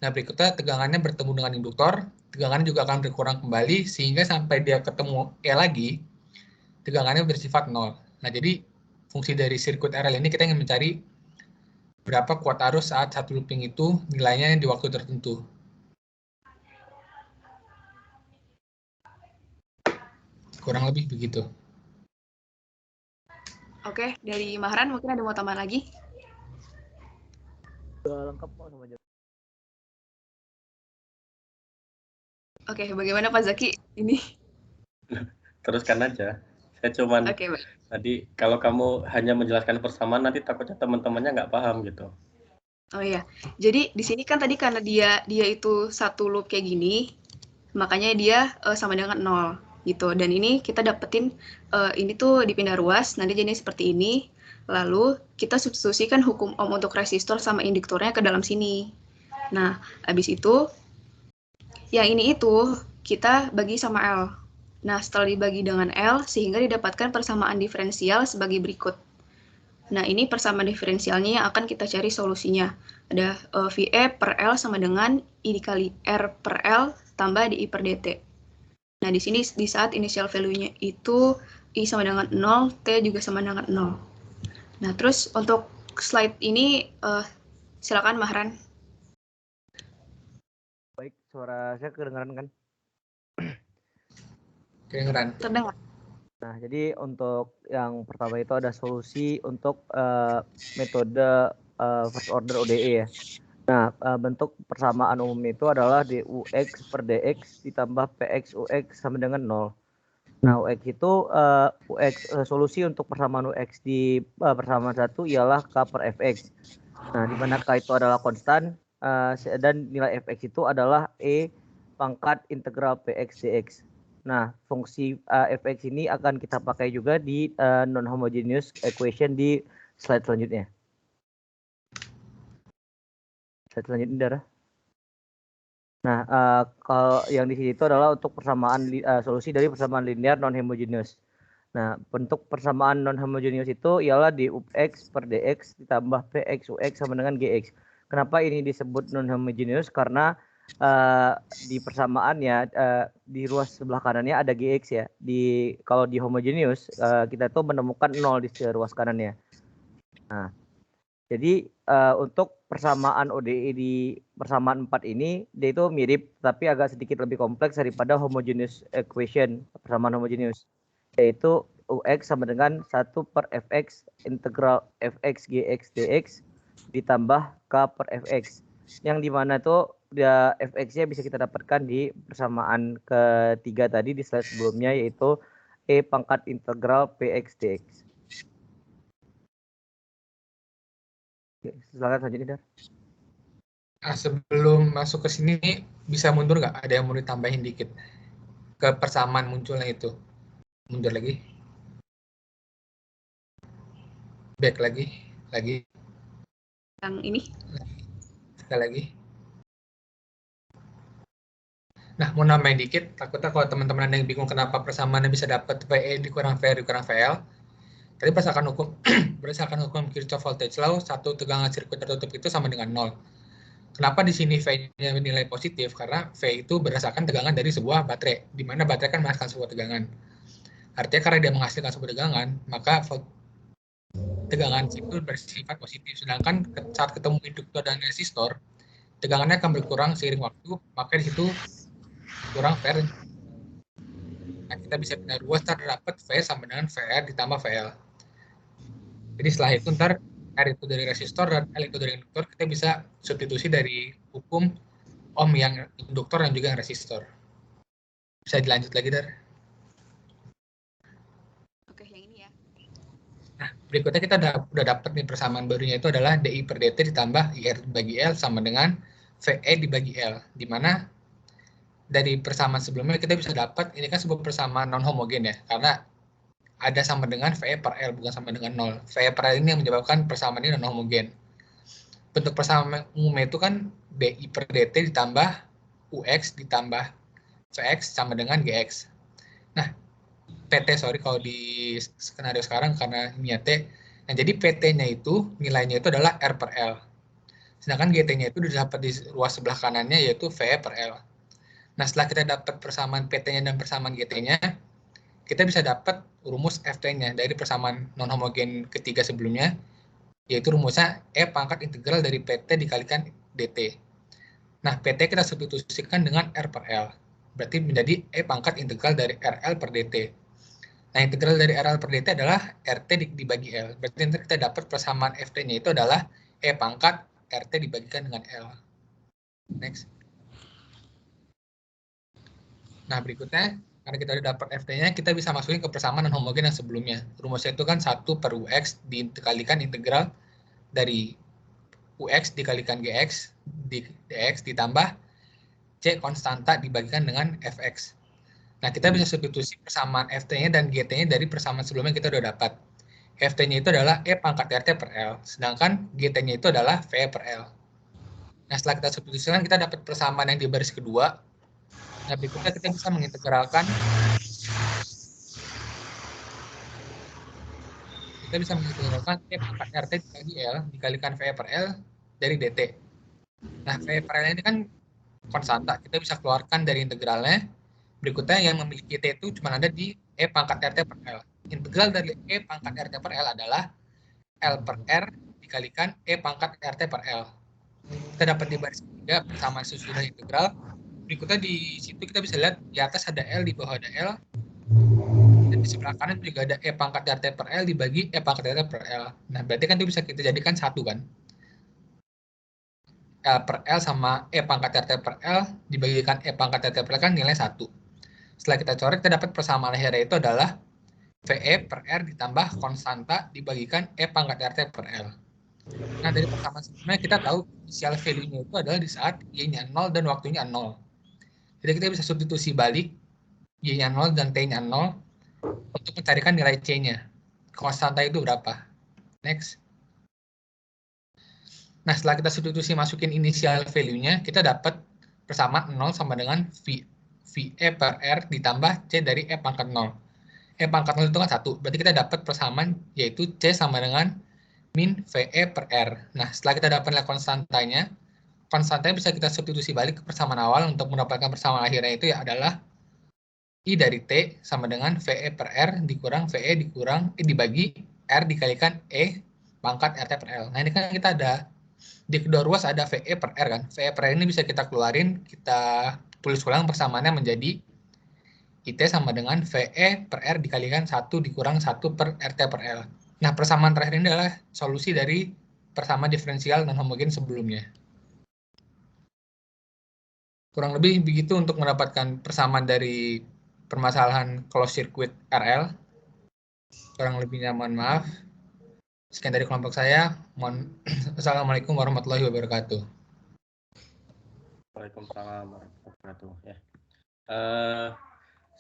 Nah, berikutnya tegangannya bertemu dengan induktor, tegangannya juga akan berkurang kembali, sehingga sampai dia ketemu E lagi, tegangannya bersifat 0. Nah, jadi fungsi dari sirkuit RL ini kita ingin mencari berapa kuat arus saat satu looping itu nilainya di waktu tertentu. Kurang lebih begitu. Oke, dari Mahran mungkin ada mau tambahan lagi? Udah lengkap kok sama jawab. Oke, bagaimana Pak Zaki ini? Teruskan aja. Saya cuman tadi kalau kamu hanya menjelaskan persamaan, nanti takutnya teman-temannya nggak paham gitu. Oh iya, jadi di sini kan tadi karena dia itu satu loop kayak gini, makanya dia sama dengan 0 gitu. Dan ini kita dapetin ini tuh dipindah ruas, nanti jadi seperti ini. Lalu kita substitusikan hukum Ohm untuk resistor sama induktornya ke dalam sini. Nah, habis itu yang ini itu kita bagi sama L. Nah, setelah dibagi dengan L, sehingga didapatkan persamaan diferensial sebagai berikut. Nah, ini persamaan diferensialnya yang akan kita cari solusinya. Ada VE per L sama dengan I dikali R per L tambah DI per DT. Nah, di sini di saat initial value-nya itu I sama dengan 0, T juga sama dengan 0. Nah, terus untuk slide ini silakan Mahran. Baik, suara saya kedengaran kan? Kedengaran. Terdengar. Nah, jadi untuk yang pertama itu ada solusi untuk metode first order ODE ya. Nah, bentuk persamaan umumnya itu adalah DUX per DX ditambah PX UX sama dengan 0. Nah, UX itu solusi untuk persamaan UX di persamaan 1 ialah K per Fx. Nah, di mana K itu adalah konstan dan nilai Fx itu adalah E pangkat integral Px dx. Nah, fungsi Fx ini akan kita pakai juga di non-homogeneous equation di slide selanjutnya. Slide selanjutnya, Dara. Nah, kalau yang di sini itu adalah untuk persamaan solusi dari persamaan linear non-homogeneous. Nah, bentuk persamaan non-homogeneous itu ialah dux per dx ditambah px ux sama dengan gx. Kenapa ini disebut non-homogeneous? Karena di persamaannya di ruas sebelah kanannya ada gx ya. Kalau di homogeneous kita tuh menemukan 0 di ruas kanannya. Nah, jadi untuk persamaan ODE di persamaan 4 ini dia itu mirip tapi agak sedikit lebih kompleks daripada homogeneous equation, persamaan homogeneous, yaitu UX sama dengan 1 per Fx integral Fx Gx dx ditambah K per Fx. Yang dimana tuh ya, Fx-nya bisa kita dapatkan di persamaan ketiga tadi di slide sebelumnya, yaitu E pangkat integral Px dx. Silakan selanjutnya, Dar. Sebelum masuk ke sini, bisa mundur nggak? Ada yang mau ditambahin dikit ke persamaan munculnya itu. Mundur lagi. Back lagi. Yang ini. Sekali lagi. Nah, mau nambahin dikit, takutnya kalau teman-teman ada yang bingung kenapa persamaannya bisa dapat VE dikurang VR dikurang VL. Tadi berdasarkan hukum Kirchhoff voltage law, satu tegangan sirkuit tertutup itu sama dengan 0. Kenapa di sini V-nya nilai positif? Karena V itu berdasarkan tegangan dari sebuah baterai, di mana baterai kan menghasilkan sebuah tegangan. Artinya karena dia menghasilkan sebuah tegangan, maka tegangan itu bersifat positif. Sedangkan saat ketemu induktor dan resistor, tegangannya akan berkurang seiring waktu, maka di situ kurang VR. Nah, kita bisa pindah ruas terdapat V sama dengan VR ditambah VL. Jadi setelah itu ntar R itu dari resistor dan L itu dari induktor, kita bisa substitusi dari hukum Ohm yang induktor dan juga yang resistor. Bisa dilanjut lagi, Dar? Oke, yang ini ya. Nah, berikutnya kita udah dapat nih persamaan barunya itu adalah DI per DT ditambah IR dibagi L sama dengan VE dibagi L. Di mana dari persamaan sebelumnya kita bisa dapat, ini kan sebuah persamaan non-homogen ya, karena ada sama dengan VE per L, bukan sama dengan 0. VE per L ini yang menyebabkan persamaan ini non-homogen. Bentuk persamaan umumnya itu kan DI per DT ditambah UX ditambah VX sama dengan GX. Nah, PT, kalau di skenario sekarang karena ini T. Nah, jadi PT-nya itu, nilainya itu adalah R per L. Sedangkan GT-nya itu didapat di ruas sebelah kanannya, yaitu VE per L. Nah, setelah kita dapat persamaan PT-nya dan persamaan GT-nya, kita bisa dapat rumus FT-nya dari persamaan non-homogen ketiga sebelumnya, yaitu rumusnya E pangkat integral dari PT dikalikan DT. Nah, PT kita substitusikan dengan R per L. Berarti menjadi E pangkat integral dari RL per DT. Nah, integral dari RL per DT adalah RT dibagi L. Berarti nanti kita dapat persamaan FT-nya itu adalah E pangkat RT dibagikan dengan L. Next. Nah, berikutnya, karena kita udah dapat FT-nya, kita bisa masukin ke persamaan non-homogen yang sebelumnya. Rumusnya itu kan 1 per UX dikalikan integral dari UX dikalikan GX dx ditambah C konstanta dibagikan dengan Fx. Nah, kita bisa substitusi persamaan FT-nya dan GT-nya dari persamaan sebelumnya kita udah dapat. FT-nya itu adalah E pangkat RT per L, sedangkan GT-nya itu adalah V per L. Nah, setelah kita substitusikan, kita dapat persamaan yang di baris kedua. Nah, berikutnya kita bisa mengintegralkan kita bisa mengintegralkan E pangkat RT dibagi L dikalikan VE per L dari DT. Nah, VE per L ini kan konstanta, kita bisa keluarkan dari integralnya. Berikutnya yang memiliki T itu cuma ada di E pangkat RT per L. Integral dari E pangkat RT per L adalah L per R dikalikan E pangkat RT per L. Kita dapat di baris ketiga bersama susunan integral. Berikutnya di situ kita bisa lihat di atas ada L, di bawah ada L. Dan di sebelah kanan juga ada E pangkat RT per L dibagi E pangkat RT per L. Nah, berarti kan itu bisa kita jadikan satu kan. L per L sama E pangkat RT per L dibagikan E pangkat RT per L kan nilai 1. Setelah kita coret, kita dapat persamaan akhirnya itu adalah VE per R ditambah konstanta dibagikan E pangkat RT per L. Nah, dari persamaan sebelumnya kita tahu initial value-nya itu adalah di saat Y-nya 0 dan waktunya 0. Jadi kita bisa substitusi balik Y-nya 0 dan T-nya 0 untuk mencarikan nilai C-nya. Konstanta itu berapa? Next. Nah, setelah kita substitusi masukin initial value-nya, kita dapat persamaan 0 sama dengan VE per R ditambah C dari E pangkat 0. E pangkat 0 itu kan 1. Berarti kita dapat persamaan yaitu C sama dengan min VE per R. Nah, setelah kita dapat nilai konstantanya bisa kita substitusi balik ke persamaan awal untuk mendapatkan persamaan akhirnya itu ya adalah I dari T sama dengan VE per R dikurang VE dibagi R dikalikan E pangkat RT per L. Nah, ini kan kita ada di kedua ruas ada VE per R kan. VE per R ini bisa kita keluarin, kita tulis ulang persamaannya menjadi IT sama dengan VE per R dikalikan 1 dikurang 1 per RT per L. Nah, persamaan terakhir ini adalah solusi dari persamaan diferensial non homogen sebelumnya. Kurang lebih begitu untuk mendapatkan persamaan dari permasalahan closed circuit RL. Kurang lebihnya mohon maaf. Sekian dari kelompok saya. Assalamualaikum warahmatullahi wabarakatuh. Waalaikumsalam warahmatullahi wabarakatuh. Ya.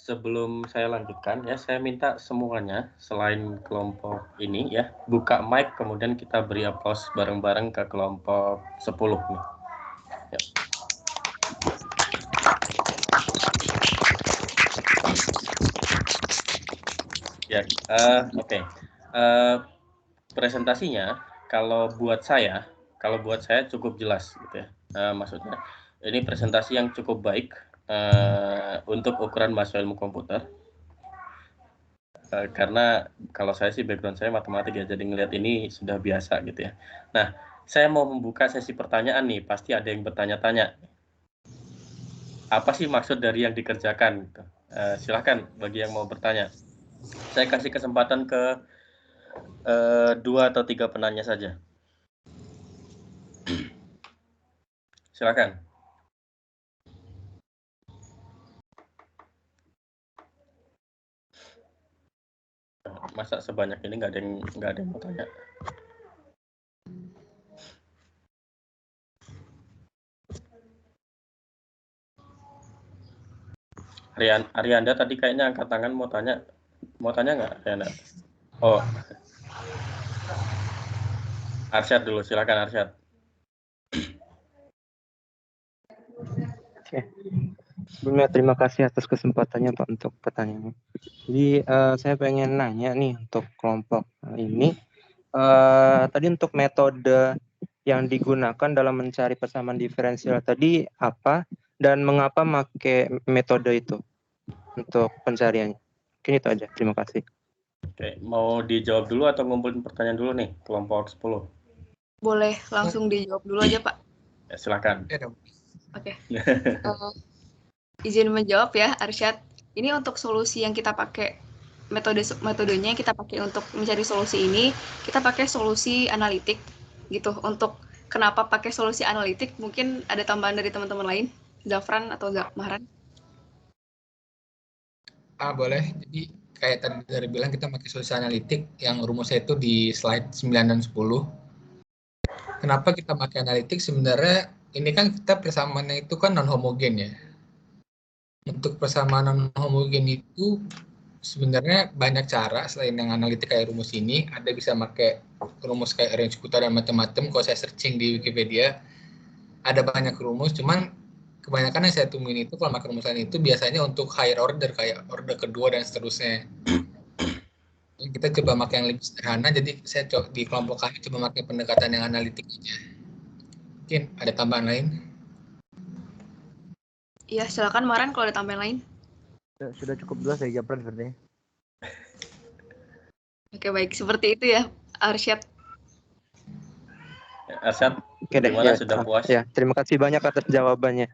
Sebelum saya lanjutkan ya, saya minta semuanya selain kelompok ini ya, buka mic kemudian kita beri aplaus bareng-bareng ke kelompok 10 nih. Ya. Ya, oke. Presentasinya kalau buat saya cukup jelas gitu ya. Maksudnya ini presentasi yang cukup baik untuk ukuran mahasiswa ilmu komputer. Karena kalau saya sih background saya matematik ya, jadi ngelihat ini sudah biasa gitu ya. Nah, saya mau membuka sesi pertanyaan nih, pasti ada yang bertanya-tanya. Apa sih maksud dari yang dikerjakan? Gitu. Silahkan bagi yang mau bertanya. Saya kasih kesempatan ke 2 atau 3 penanya saja. Silakan. Masa sebanyak ini nggak ada yang mau tanya? Arianda tadi kayaknya angkat tangan mau tanya nggak Arianda? Oh, Arsyad dulu, silakan Arsyad. Oke. Sebelumnya terima kasih atas kesempatannya Pak untuk pertanyaannya. Jadi saya pengen nanya nih untuk kelompok ini. Tadi untuk metode yang digunakan dalam mencari persamaan diferensial tadi apa dan mengapa pakai metode itu untuk pencariannya? Mungkin itu aja. Terima kasih. Oke, mau dijawab dulu atau ngumpulin pertanyaan dulu nih kelompok 10? Boleh langsung dijawab dulu aja Pak. Ya, silakan. Oke. Izin menjawab ya Arsyad. Ini untuk solusi yang kita pakai, metodenya yang kita pakai untuk mencari solusi ini, kita pakai solusi analitik gitu. Untuk kenapa pakai solusi analitik, mungkin ada tambahan dari teman-teman lain, Zafran atau Mahran? Boleh. Jadi kayak tadi dari bilang kita pakai solusi analitik yang rumusnya itu di slide 9 dan 10. Kenapa kita pakai analitik? Sebenarnya ini kan kita persamaannya itu kan non homogen ya. Untuk persamaan non homogen itu sebenarnya banyak cara selain yang analitik kayak rumus ini. Ada bisa pakai rumus kayak range Kuta dan macam-macam. Kalau saya searching di Wikipedia ada banyak rumus, cuman kebanyakan yang saya temuin itu kalau pakai rumus lain itu biasanya untuk higher order kayak order kedua dan seterusnya. Kita coba pakai yang lebih sederhana, jadi saya di kelompok kami coba pakai pendekatan yang analitik aja. Mungkin ada tambahan lain? Iya, silakan Maran kalau ada tambahan lain. Sudah cukup jelas dari Japran sepertinya. Oke, baik. Seperti itu ya, Arsyad. Arsyad, Oke deh, gimana, ya, sudah puas? ya, terima kasih banyak atas jawabannya.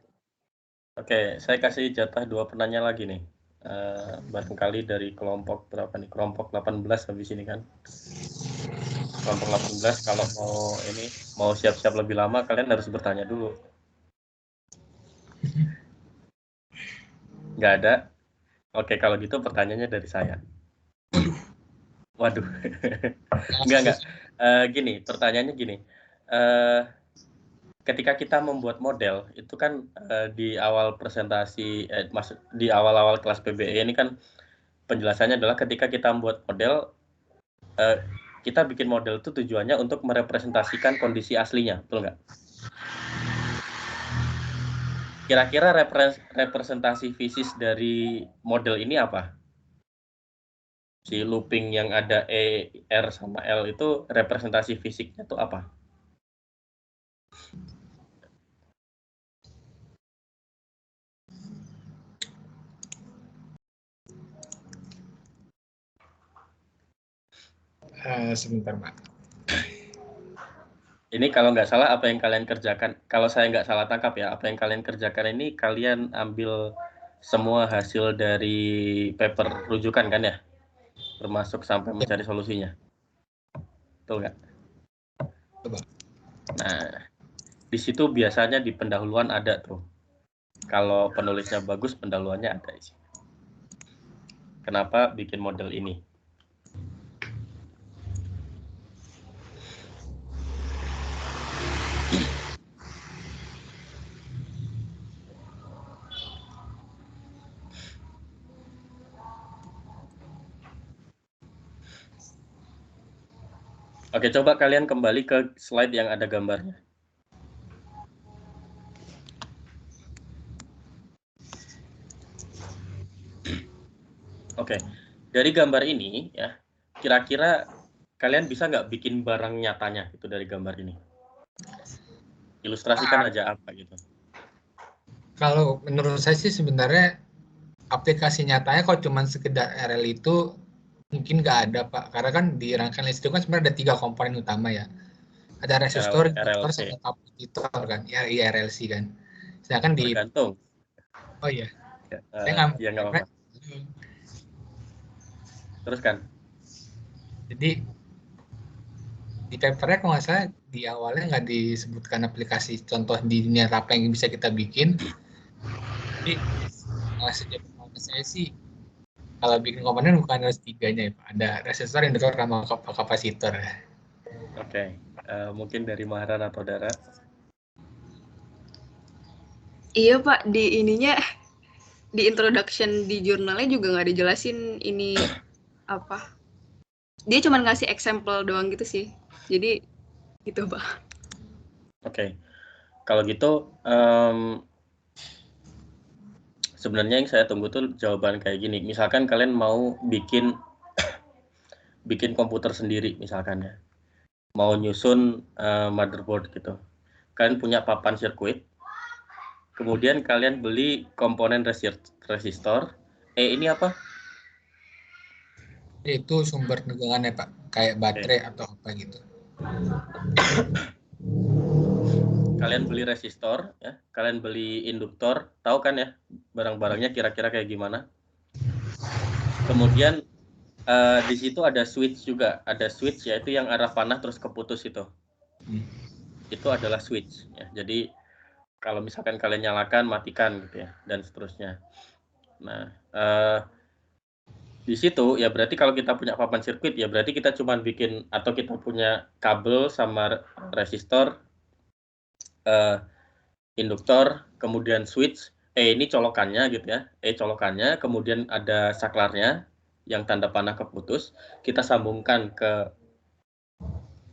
Oke, saya kasih jatah 2 penanya lagi nih. Barangkali dari kelompok berapa nih? Kelompok 18 habis ini kan. Kelompok 18 kalau mau siap-siap lebih lama, kalian harus bertanya dulu. Nggak ada? Oke, kalau gitu pertanyaannya dari saya. Waduh. Enggak. Gini, pertanyaannya gini. Ketika kita membuat model, itu kan di awal presentasi, di awal-awal kelas PBE ini kan penjelasannya adalah ketika kita membuat model, kita bikin model itu tujuannya untuk merepresentasikan kondisi aslinya, betul nggak? Kira-kira representasi fisis dari model ini apa? Si looping yang ada E, R, sama L itu representasi fisiknya itu apa? Sebentar, Pak. Ini kalau nggak salah apa yang kalian kerjakan, kalau saya nggak salah tangkap ya, apa yang kalian kerjakan ini kalian ambil semua hasil dari paper rujukan kan ya? Termasuk sampai mencari solusinya. Betul nggak? Coba. Nah, di situ biasanya di pendahuluan ada tuh. Kalau penulisnya bagus, pendahuluannya ada di sini. Kenapa bikin model ini? Oke, coba kalian kembali ke slide yang ada gambarnya. Oke, dari gambar ini ya, kira-kira kalian bisa nggak bikin barang nyatanya gitu dari gambar ini? Ilustrasikan aja apa gitu. Kalau menurut saya sih sebenarnya aplikasi nyatanya kalau cuma sekedar RL itu mungkin nggak ada, Pak. Karena kan di rangkaian listrik itu kan sebenarnya ada 3 komponen utama ya. Ada resistor, inductor, sama kapasitor kan. Ya, RLC kan. Sedangkan di Tergantung. Oh iya. Ya nggak apa-apa. Terus kan? Jadi di papernya kalau nggak salah di awalnya nggak disebutkan aplikasi contoh di dunia apa yang bisa kita bikin. Jadi sejauh pengalaman saya sih kalau bikin komponen bukan harus 3-nya ya, Pak. Ada resistor, inductor, sama kapasitor. Oke. Mungkin dari Maharan atau Dara? Iya Pak, di ininya di introduction di jurnalnya juga nggak dijelasin ini apa. Dia cuma ngasih example doang gitu sih. Jadi gitu Pak. Oke. Kalau gitu sebenarnya yang saya tunggu tuh jawaban kayak gini. Misalkan kalian mau bikin komputer sendiri misalkan ya. Mau nyusun motherboard gitu. Kalian punya papan sirkuit. Kemudian kalian beli komponen resistor. Ini apa? Itu sumber tegangannya, Pak. Kayak baterai atau apa gitu. Kalian beli resistor, ya. Kalian beli induktor. Tahu kan ya barang-barangnya kira-kira kayak gimana? Kemudian di situ ada switch juga. Ada switch yaitu yang arah panah terus keputus itu. Itu adalah switch. Ya. Jadi kalau misalkan kalian nyalakan, matikan gitu ya, dan seterusnya. Nah, di situ ya berarti kalau kita punya papan sirkuit ya berarti kita cuma bikin atau kita punya kabel sama resistor, induktor, kemudian switch, ini colokannya gitu ya, colokannya, kemudian ada saklarnya yang tanda panah keputus, kita sambungkan ke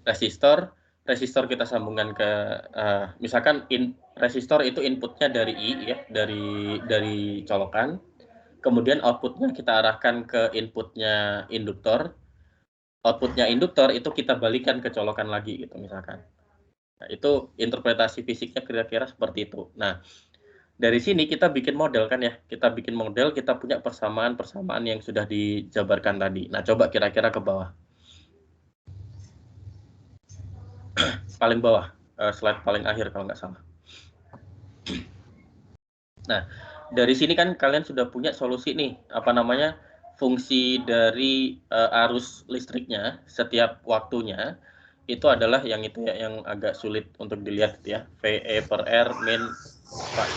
resistor kita sambungkan ke misalkan resistor itu inputnya dari I ya, dari colokan. Kemudian outputnya kita arahkan ke inputnya induktor. outputnya induktor itu kita balikan ke colokan lagi gitu misalkan. Nah, itu interpretasi fisiknya kira-kira seperti itu. Nah, dari sini kita bikin model kan ya. Kita bikin model, kita punya persamaan-persamaan yang sudah dijabarkan tadi. Nah, coba kira-kira ke bawah. Paling bawah, slide paling akhir kalau nggak salah. Nah, dari sini kan kalian sudah punya solusi nih, apa namanya, fungsi dari arus listriknya setiap waktunya itu adalah yang itu ya, yang agak sulit untuk dilihat ya, VE per R min Pak.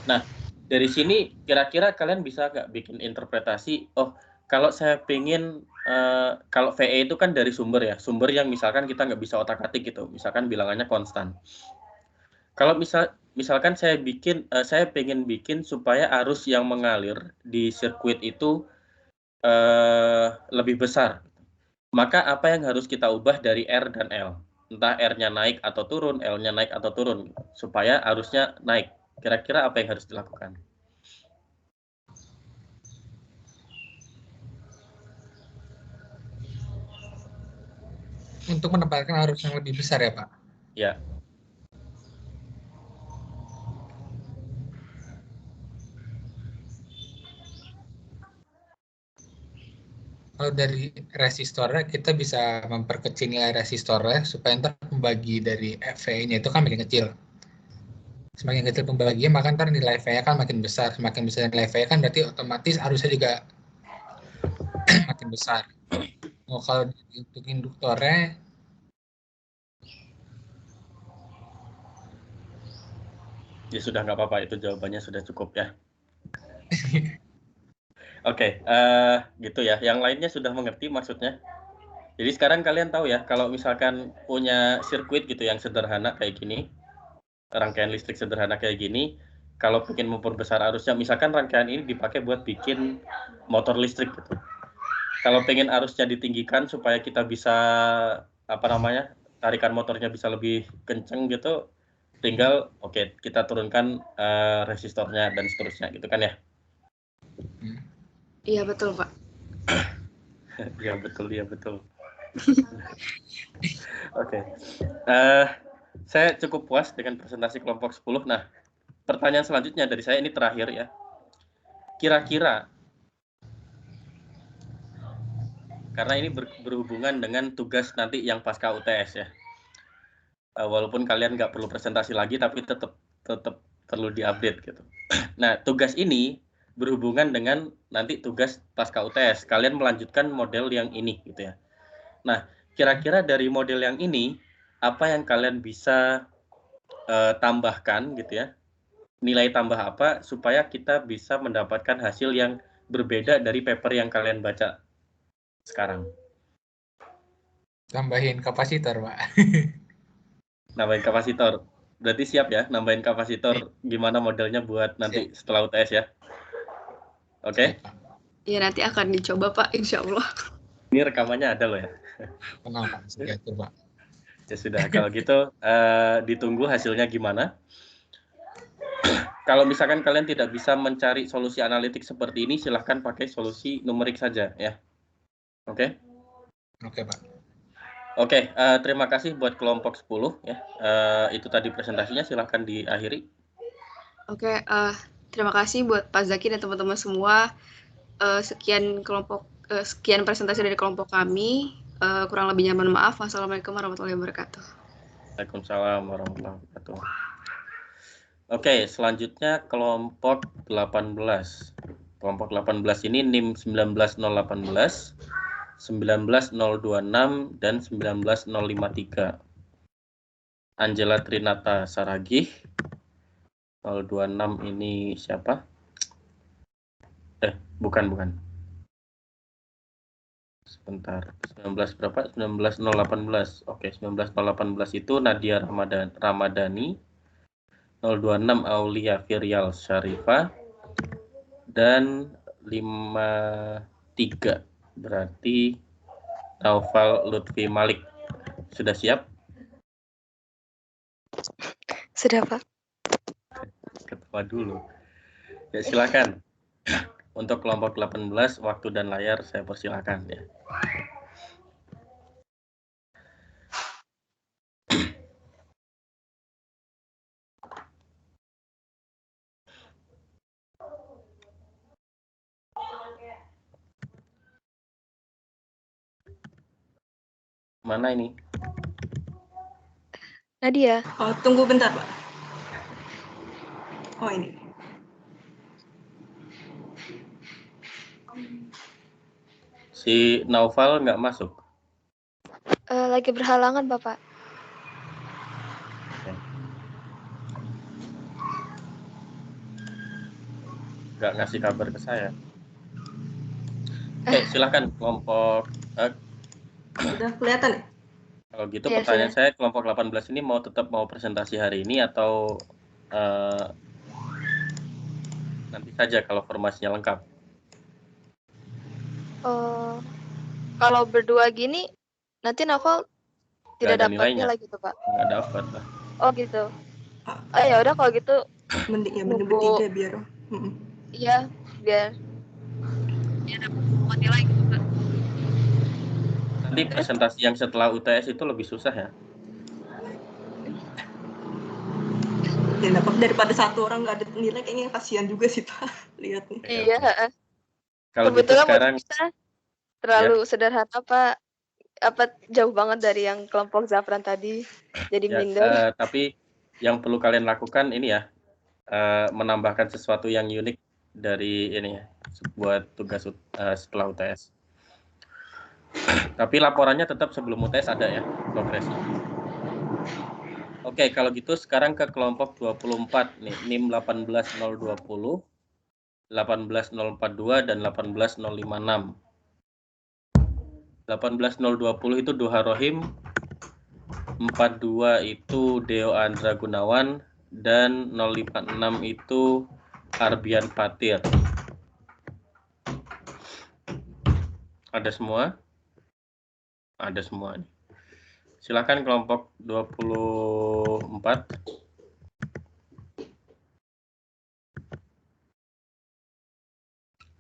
Nah, dari sini kira-kira kalian bisa nggak bikin interpretasi, oh kalau saya pengen, kalau VE itu kan dari sumber ya, sumber yang misalkan kita nggak bisa otak-atik gitu, misalkan bilangannya konstan. Kalau misalkan saya pengen bikin supaya arus yang mengalir di sirkuit itu lebih besar. Maka apa yang harus kita ubah dari R dan L? Entah R-nya naik atau turun, L-nya naik atau turun, supaya arusnya naik. Kira-kira apa yang harus dilakukan? Untuk mendapatkan arus yang lebih besar ya, Pak? Ya. Kalau dari resistornya, kita bisa memperkecil nilai resistornya supaya ntar pembagi dari VE-nya itu kan makin kecil. Semakin kecil pembagian, maka ntar nilai VE kan makin besar. Semakin besar nilai VE kan berarti otomatis arusnya juga makin besar. Oh, kalau untuk induktornya, Ya sudah, nggak apa-apa, itu jawabannya sudah cukup ya. Oke, gitu ya. Yang lainnya sudah mengerti maksudnya. Jadi sekarang kalian tahu ya, kalau misalkan punya sirkuit gitu yang sederhana kayak gini, rangkaian listrik sederhana kayak gini, kalau ingin memperbesar arusnya, misalkan rangkaian ini dipakai buat bikin motor listrik gitu. Kalau pengen arusnya ditinggikan supaya kita bisa, apa namanya, tarikan motornya bisa lebih kenceng gitu, tinggal kita turunkan resistornya dan seterusnya gitu kan ya. Iya betul Pak. Iya betul, iya betul. Oke. Saya cukup puas dengan presentasi kelompok 10. Nah, pertanyaan selanjutnya dari saya ini terakhir ya. Kira-kira, karena ini berhubungan dengan tugas nanti yang pasca UTS ya. Walaupun kalian nggak perlu presentasi lagi, tapi tetap perlu diupdate gitu. Nah, tugas ini berhubungan dengan nanti tugas pasca UTS. Kalian melanjutkan model yang ini gitu ya. Nah, kira-kira dari model yang ini, apa yang kalian bisa tambahkan gitu ya? Nilai tambah apa supaya kita bisa mendapatkan hasil yang berbeda dari paper yang kalian baca sekarang? Tambahin kapasitor, Pak. Nambahin kapasitor. Berarti siap ya nambahin kapasitor, gimana modelnya buat nanti setelah UTS ya? Oke? Iya nanti akan dicoba Pak, insya Allah. Ini rekamannya ada loh ya? Tenang Pak, sudah itu Pak. Ya sudah, kalau gitu ditunggu hasilnya gimana. Kalau misalkan kalian tidak bisa mencari solusi analitik seperti ini, silahkan pakai solusi numerik saja ya. Oke? Oke Pak. Oke, terima kasih buat kelompok 10 ya. Itu tadi presentasinya, silahkan diakhiri. Oke, terima kasih buat Pak Zaki dan teman-teman semua. Sekian presentasi dari kelompok kami. Kurang lebihnya mohon maaf. Wassalamualaikum warahmatullahi wabarakatuh. Waalaikumsalam warahmatullahi wabarakatuh. Oke, selanjutnya kelompok 18. Kelompok 18 ini NIM 19018, 19026, dan 19053. Angela Trinata Saragih. 026 ini siapa? Bukan. Sebentar. 19 berapa? 19018. Oke, 19018 itu Nadia Ramadhani. 026 Aulia Firial Syarifah. Dan 53 berarti Naufal Lutfi Malik. Sudah siap? Sudah Pak. Ketawa dulu. Ya silakan. Untuk kelompok 18 waktu dan layar saya persilakan ya. Mana ini? Nadia. Oh, tunggu bentar, Pak. Oh, ini. Si Naufal nggak masuk. Lagi berhalangan, Bapak. Nggak ngasih kabar ke saya. Oke, silakan kelompok. Sudah kelihatan ya? Kalau gitu Iya, pertanyaan sudah. saya, kelompok 18 ini tetap mau presentasi hari ini atau nanti saja kalau formasinya lengkap? Kalau berdua gini, nanti Naufal tidak dapat nilai gitu, Pak? Nggak dapat lah. Oh gitu. Ya udah kalau gitu. Mending bertiga biar. Iya, biar dapat semua nilai gitu, Pak. Nanti presentasi yang setelah UTS itu lebih susah ya? Ya dapat daripada satu orang nggak ada nilai, kayaknya kasihan juga sih, Pak. Lihat nih. Iya. Kalau gitu sekarang kita terlalu sederhana, Pak. Jauh banget dari yang kelompok Zafran tadi, jadi minder. Tapi yang perlu kalian lakukan ini ya, menambahkan sesuatu yang unik dari ini ya, buat tugas setelah UTS. Tapi laporannya tetap sebelum UTS ada ya, progresi. Oke, kalau gitu sekarang ke kelompok 24 nih, NIM 18020, 18042 dan 18056. 18020 itu Duha Rohim, 42 itu Deo Andra Gunawan, dan 056 itu Arbian Fatir. Ada semua? Ada semua nih. Silakan kelompok 24.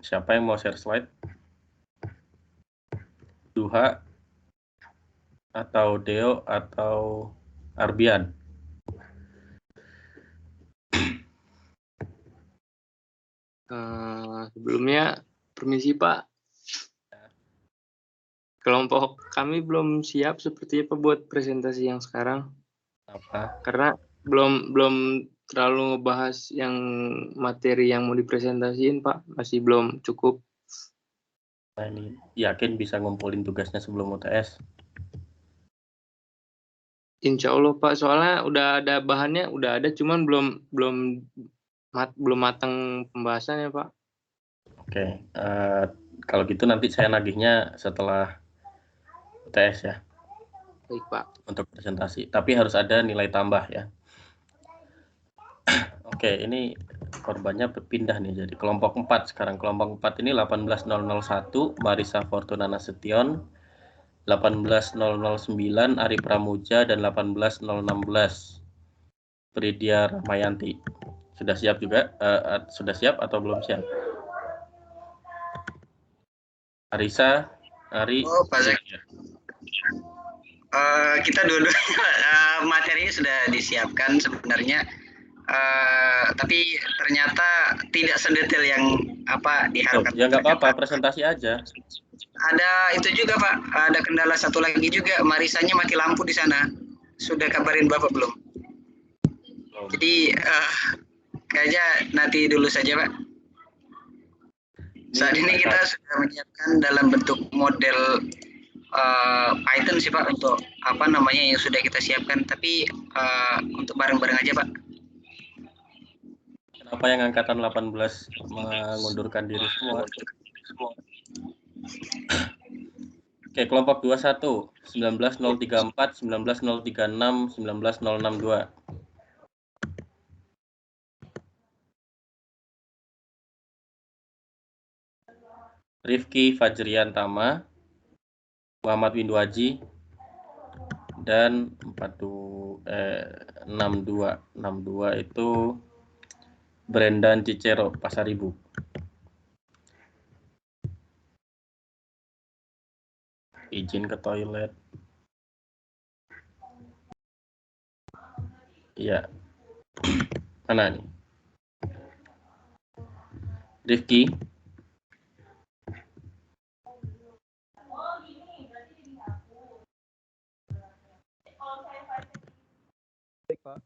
Siapa yang mau share slide? Duha atau Deo atau Arbian? Sebelumnya permisi Pak. Kelompok kami belum siap sepertinya Pak buat presentasi yang sekarang. Apa? Karena belum terlalu ngebahas yang materi yang mau dipresentasiin Pak, masih belum cukup. Nah, ini yakin bisa ngumpulin tugasnya sebelum UTS? Insya Allah Pak, soalnya udah ada bahannya, udah ada, cuman belum matang pembahasannya Pak. Oke, kalau gitu nanti saya nagihnya setelah UTS ya. Baik Pak. Untuk presentasi, tapi harus ada nilai tambah ya. Oke, ini korbannya berpindah nih jadi kelompok 4 sekarang. Kelompok 4 ini 18001 Marisa Fortuna Nasution, 18009 Ari Pramuja, dan 18016 Pridia Rahmayanti. Sudah siap juga? Sudah siap atau belum siap? Arisa, Ari. Oh, Pak Zak. Kita dua-duanya materinya sudah disiapkan sebenarnya, tapi ternyata tidak sedetail yang diharapkan. Ya nggak apa-apa, presentasi aja. Ada itu juga Pak, ada kendala satu lagi juga, Marisanya mati lampu di sana. Sudah kabarin Bapak belum? Jadi kayaknya nanti dulu saja Pak. Saat ini kita sudah menyiapkan dalam bentuk model Python sih Pak, untuk yang sudah kita siapkan, tapi untuk bareng-bareng aja Pak. Kenapa yang angkatan 18 mengundurkan diri semua? Oke, kelompok 21, 19034, 19036, 19062. Rifki Fajrian Tama, Muhammad Winduaji, dan 62 itu Brendan Cicero Pasaribu. Izin ke toilet. Iya. Mana nih? Rifki. Pak.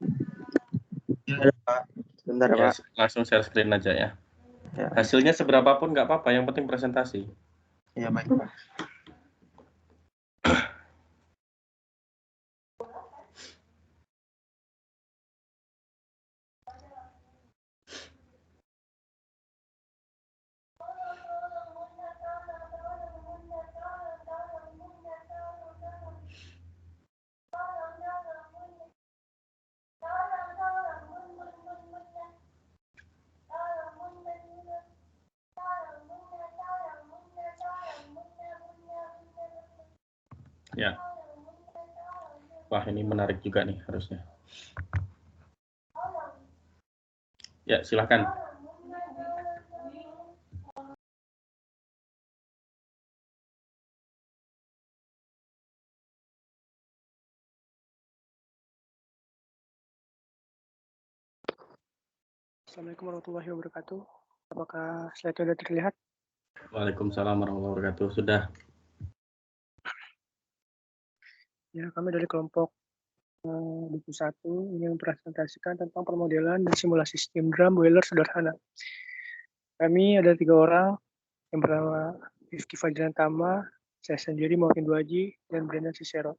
Ya, Pak. Sebentar, Ya, Pak. langsung share screen aja ya. Ya. Hasilnya seberapa pun nggak apa-apa, yang penting presentasi. Ya, baik, Pak. Ya. Wah, ini menarik juga nih harusnya. Ya, silakan. Assalamualaikum warahmatullahi wabarakatuh. Apakah slide sudah terlihat? Waalaikumsalam warahmatullahi wabarakatuh. Sudah. Ya, kami dari kelompok buku 1 ingin mempresentasikan tentang permodelan dan simulasi steam drum boiler sederhana. Kami ada 3 orang, yang bernama Rifki Fajran Tama, saya sendiri Maupin Duaji, dan Brandon Cicero.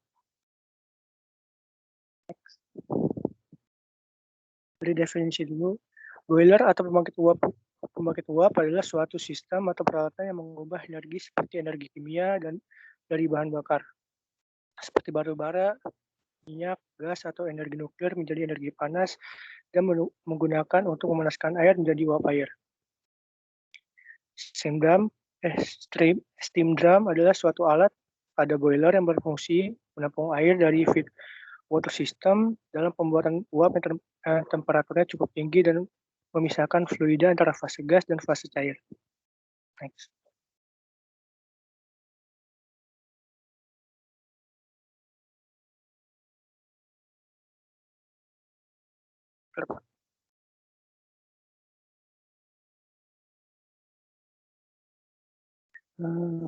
Dari definisi dulu, boiler atau pembangkit uap adalah suatu sistem atau peralatan yang mengubah energi seperti energi kimia dan dari bahan bakar, seperti batu bara, minyak, gas, atau energi nuklir menjadi energi panas dan menggunakan untuk memanaskan air menjadi uap air. Steam drum adalah suatu alat pada boiler yang berfungsi menampung air dari feed water system dalam pembuatan uap yang temperaturnya cukup tinggi dan memisahkan fluida antara fase gas dan fase cair. Next.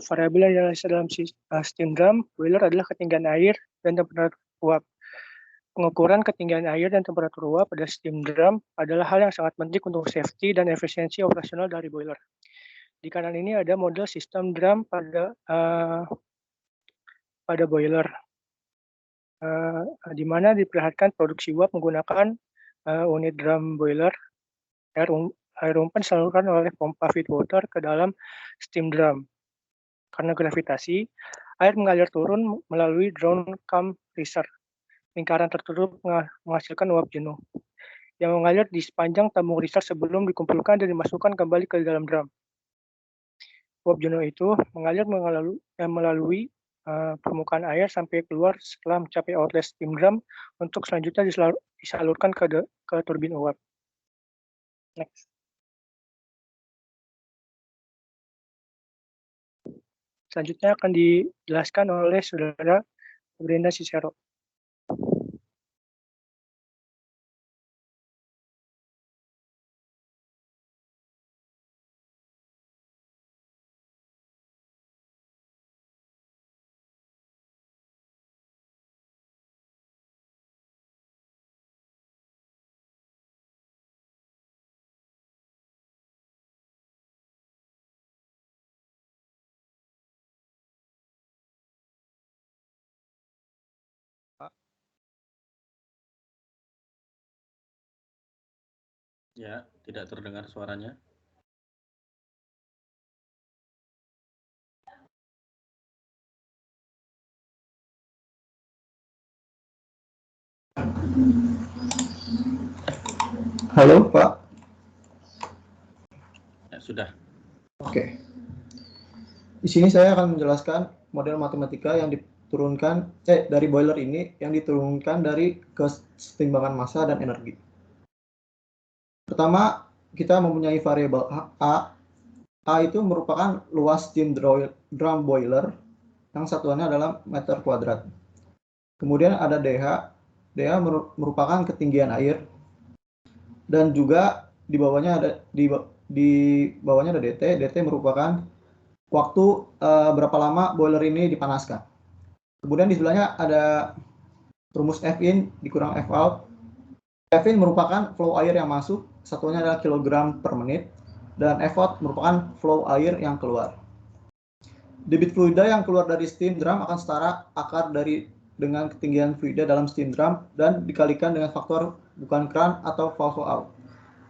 Variabel yang dianalisis dalam steam drum boiler adalah ketinggian air dan temperatur uap. Pengukuran ketinggian air dan temperatur uap pada steam drum adalah hal yang sangat penting untuk safety dan efisiensi operasional dari boiler. Di kanan ini ada model sistem drum pada boiler, di mana diperlihatkan produksi uap menggunakan unit drum boiler. Air umpan disalurkan oleh pompa feed water ke dalam steam drum. Karena gravitasi, air mengalir turun melalui drawn cum riser. Lingkaran tertutup menghasilkan uap jenuh yang mengalir di sepanjang tabung riser sebelum dikumpulkan dan dimasukkan kembali ke dalam drum. Uap jenuh itu mengalir melalui permukaan air sampai keluar setelah mencapai outlet steam drum untuk selanjutnya disalurkan ke turbin uap. Next. Selanjutnya akan dijelaskan oleh saudara Brenda Cicero. Ya, tidak terdengar suaranya. Halo, Pak. Ya, sudah. Oke. Di sini saya akan menjelaskan model matematika yang diturunkan dari boiler ini yang diturunkan dari kesetimbangan massa dan energi. Pertama, kita mempunyai variabel A. A itu merupakan luas steam drum boiler yang satuannya adalah meter kuadrat. Kemudian ada DH. DH merupakan ketinggian air. Dan juga di bawahnya ada DT. DT merupakan waktu berapa lama boiler ini dipanaskan. Kemudian di sebelahnya ada rumus F in dikurang F out F-in merupakan flow air yang masuk, satuannya adalah kilogram per menit, dan F-out merupakan flow air yang keluar. Debit fluida yang keluar dari steam drum akan setara akar dengan ketinggian fluida dalam steam drum dan dikalikan dengan faktor bukan kran atau valve out.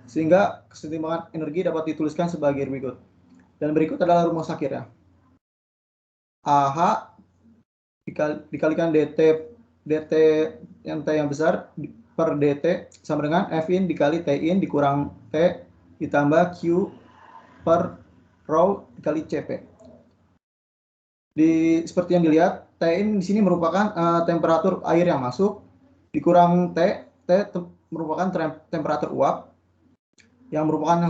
Sehingga kesetimbangan energi dapat dituliskan sebagai berikut. Dan berikut adalah rumus akhirnya. AH dikalikan DT yang T yang besar per DT sama dengan F-in dikali T-in dikurang T ditambah Q per rho dikali CP. Seperti yang dilihat, T-in di sini merupakan temperatur air yang masuk, dikurang T merupakan temperatur uap, yang merupakan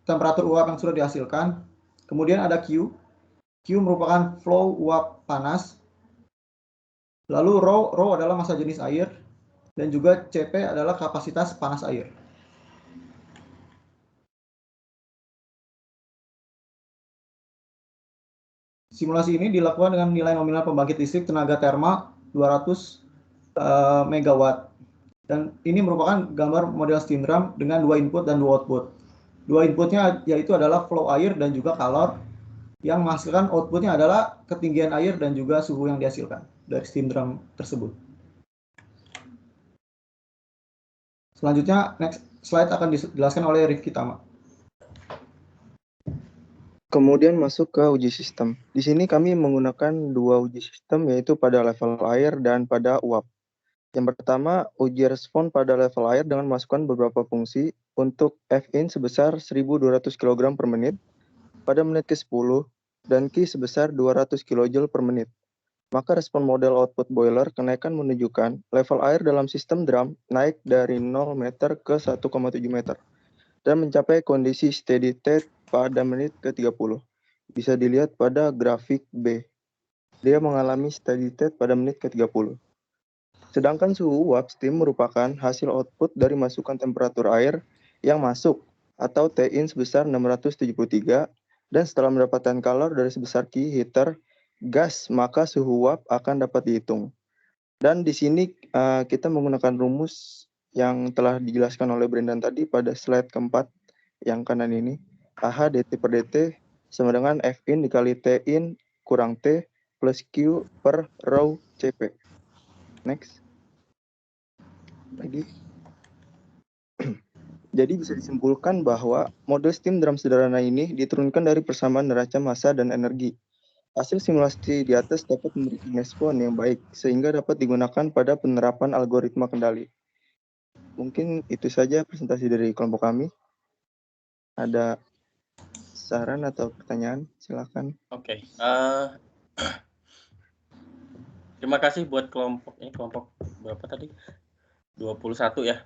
temperatur uap yang sudah dihasilkan. Kemudian ada Q merupakan flow uap panas. Lalu rho adalah massa jenis air, dan juga CP adalah kapasitas panas air. Simulasi ini dilakukan dengan nilai nominal pembangkit listrik tenaga termal 200 MW. Dan ini merupakan gambar model steam drum dengan 2 input dan 2 output. 2 inputnya yaitu adalah flow air dan juga kalor, yang menghasilkan outputnya adalah ketinggian air dan juga suhu yang dihasilkan dari steam drum tersebut. Selanjutnya, next slide akan dijelaskan oleh Rifki Tama. Kemudian masuk ke uji sistem. Di sini kami menggunakan 2 uji sistem, yaitu pada level air dan pada uap. Yang pertama, uji respon pada level air dengan memasukkan beberapa fungsi untuk F-in sebesar 1.200 kg per menit pada menit ke-10 dan Q sebesar 200 kJ per menit. Maka respon model output boiler kenaikan menunjukkan level air dalam sistem drum naik dari 0 meter ke 1,7 meter dan mencapai kondisi steady state pada menit ke-30. Bisa dilihat pada grafik B. Dia mengalami steady state pada menit ke-30. Sedangkan suhu uap steam merupakan hasil output dari masukan temperatur air yang masuk atau T-in sebesar 673 dan setelah mendapatkan kalor dari sebesar Q heater gas, maka suhu uap akan dapat dihitung. Dan di sini kita menggunakan rumus yang telah dijelaskan oleh Brendan tadi pada slide keempat yang kanan ini. AH dt per dt sama dengan F-in dikali T-in kurang T plus Q per rho CP. Next. Lagi. Jadi bisa disimpulkan bahwa model steam drum sederhana ini diturunkan dari persamaan neraca massa dan energi. Hasil simulasi di atas dapat memberikan respon yang baik sehingga dapat digunakan pada penerapan algoritma kendali. Mungkin itu saja presentasi dari kelompok kami. Ada saran atau pertanyaan? Silakan. Oke. Terima kasih buat kelompok berapa tadi? 21 ya.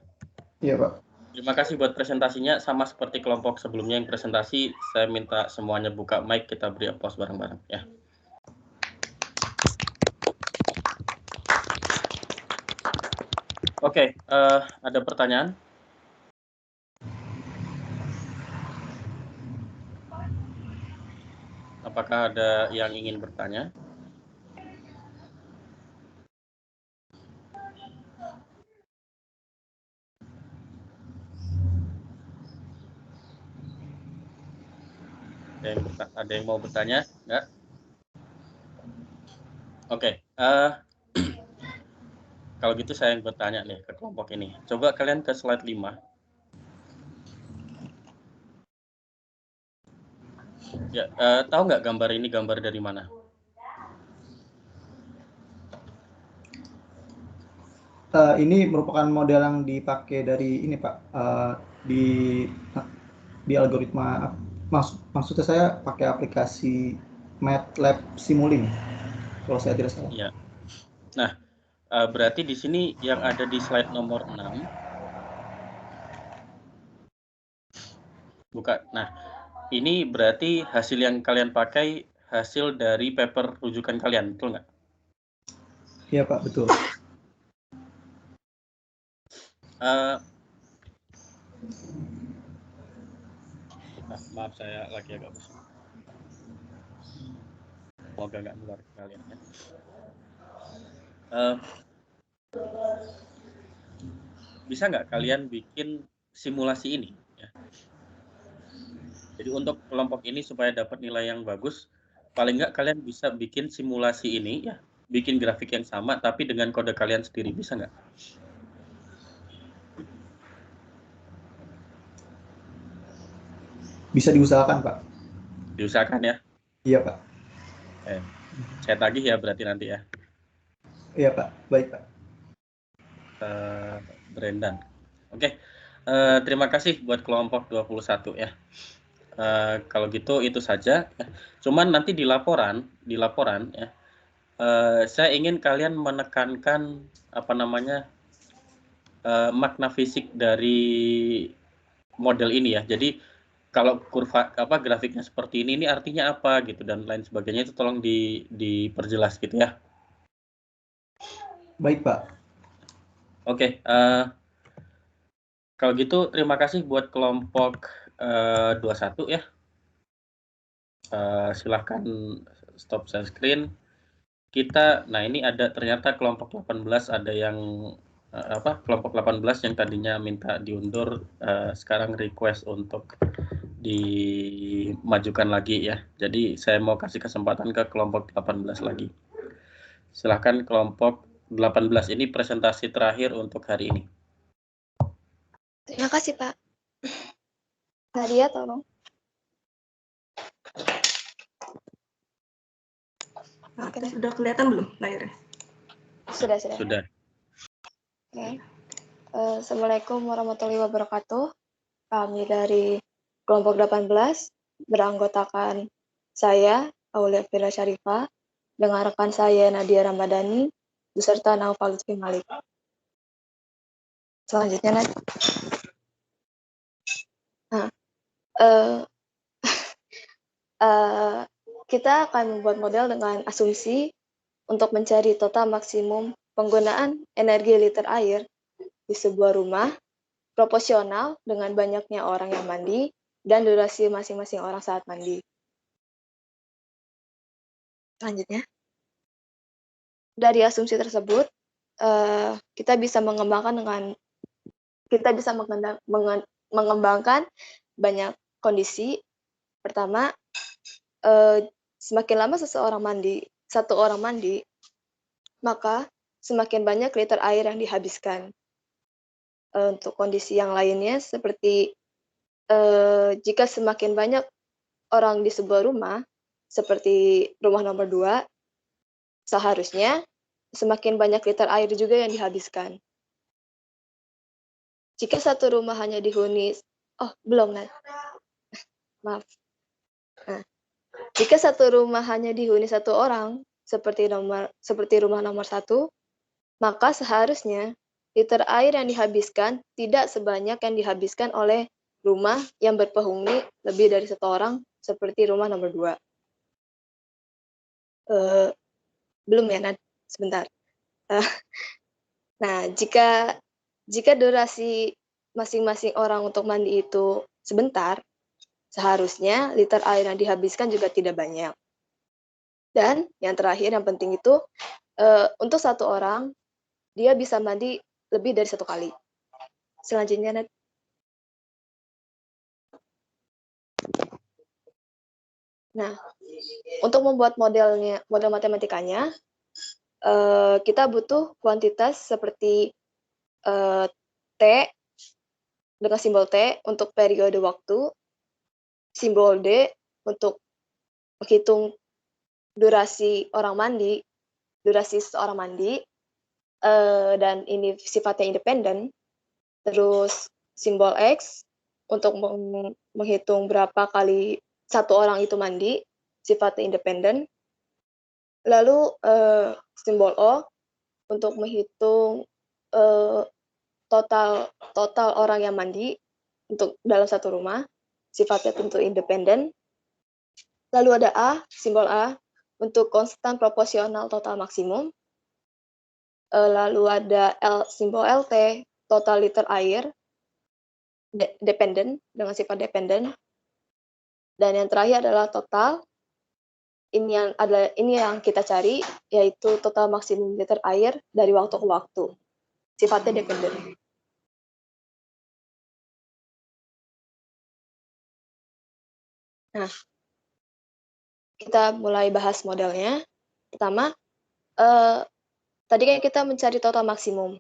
Iya, Pak. Terima kasih buat presentasinya. Sama seperti kelompok sebelumnya yang presentasi, saya minta semuanya buka mic, kita beri aplaus bareng-bareng ya. Oke, ada pertanyaan? Apakah ada yang ingin bertanya? Ada yang mau bertanya? Enggak? Oke. Kalau gitu saya yang bertanya nih ke kelompok ini. Coba kalian ke slide 5. Ya, tahu nggak gambar ini gambar dari mana? Ini merupakan model yang dipakai dari ini, Pak. Di algoritma, maksudnya saya pakai aplikasi MATLAB Simulink, kalau saya tidak salah. Ya. Nah, berarti di sini yang ada di slide nomor 6. Bukan. Nah, ini berarti hasil yang kalian pakai hasil dari paper rujukan kalian, betul nggak? Iya, Pak, betul. Maaf, saya lagi agak bosan. Semoga nggak menular ke kalian ya. bisa nggak kalian bikin simulasi ini? Ya. Jadi untuk kelompok ini supaya dapat nilai yang bagus, paling nggak kalian bisa bikin simulasi ini, ya, bikin grafik yang sama, tapi dengan kode kalian sendiri, bisa nggak? Bisa diusahakan, Pak. Diusahakan ya? Iya, Pak. Saya tagih ya berarti nanti ya. Iya, Pak. Baik, Pak. Brendan. Oke. Terima kasih buat kelompok 21 ya. Kalau gitu itu saja. Ya. Cuman nanti di laporan ya. Saya ingin kalian menekankan makna fisik dari model ini ya. Jadi kalau kurva grafiknya seperti ini artinya apa gitu dan lain sebagainya, itu tolong diperjelas gitu ya. Baik, Pak. Oke, kalau gitu terima kasih buat kelompok 21 ya. Silahkan stop share screen. Nah ini ada ternyata kelompok 18 ada yang kelompok 18 yang tadinya minta diundur, sekarang request untuk dimajukan lagi ya. Jadi saya mau kasih kesempatan ke kelompok 18 lagi. Silahkan kelompok 18, ini presentasi terakhir untuk hari ini. Terima kasih, Pak. Nadia, tolong. Nah, sudah kelihatan belum layarnya? Sudah. Sudah. Oke. Assalamualaikum warahmatullahi wabarakatuh. Kami dari kelompok 18 beranggotakan saya, Aulia Fira Syarifah, dengan rekan saya Nadia Ramadhani, beserta Naufal Lutfi Malik. Selanjutnya, kita akan membuat model dengan asumsi untuk mencari total maksimum penggunaan energi liter air di sebuah rumah proporsional dengan banyaknya orang yang mandi dan durasi masing-masing orang saat mandi. Selanjutnya, dari asumsi tersebut, kita bisa mengembangkan banyak kondisi. Pertama, semakin lama satu orang mandi, maka semakin banyak liter air yang dihabiskan. Untuk kondisi yang lainnya seperti jika semakin banyak orang di sebuah rumah, seperti rumah nomor 2, seharusnya semakin banyak liter air juga yang dihabiskan. Jika satu rumah hanya dihuni, jika satu rumah hanya dihuni satu orang, seperti rumah nomor 1, maka seharusnya liter air yang dihabiskan tidak sebanyak yang dihabiskan oleh rumah yang berpenghuni lebih dari satu orang, seperti rumah nomor 2. Belum ya, sebentar. Nah, jika durasi masing-masing orang untuk mandi itu sebentar, seharusnya liter air yang dihabiskan juga tidak banyak. Dan yang terakhir, yang penting itu, untuk satu orang, dia bisa mandi lebih dari 1 kali. Selanjutnya, Nat. Nah, untuk membuat model matematikanya, kita butuh kuantitas seperti T dengan simbol T untuk periode waktu, simbol D untuk menghitung durasi seseorang mandi, dan ini sifatnya independen. Terus simbol X untuk menghitung berapa kali satu orang itu mandi, sifatnya independen. Lalu simbol O untuk menghitung total orang yang mandi untuk dalam satu rumah, sifatnya tentu independen. Lalu ada simbol A untuk konstan proporsional total maksimum. Lalu ada simbol LT, total liter air, dependen, dengan sifat dependen. Dan yang terakhir adalah total. Ini yang kita cari, yaitu total maksimum liter air dari waktu ke waktu. Sifatnya dependen. Nah, kita mulai bahas modelnya. Pertama, tadi kan kita mencari total maksimum.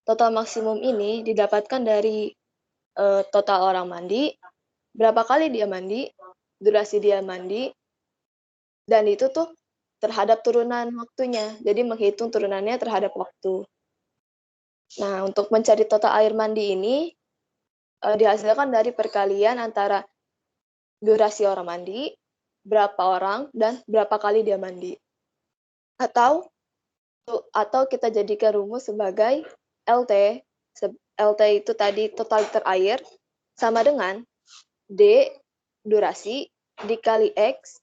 Total maksimum ini didapatkan dari total orang mandi, berapa kali dia mandi, durasi dia mandi, dan itu tuh terhadap turunan waktunya. Jadi menghitung turunannya terhadap waktu. Nah, untuk mencari total air mandi ini dihasilkan dari perkalian antara durasi orang mandi, berapa orang, dan berapa kali dia mandi. Atau kita jadikan rumus sebagai LT. LT itu tadi total liter air sama dengan D durasi dikali X.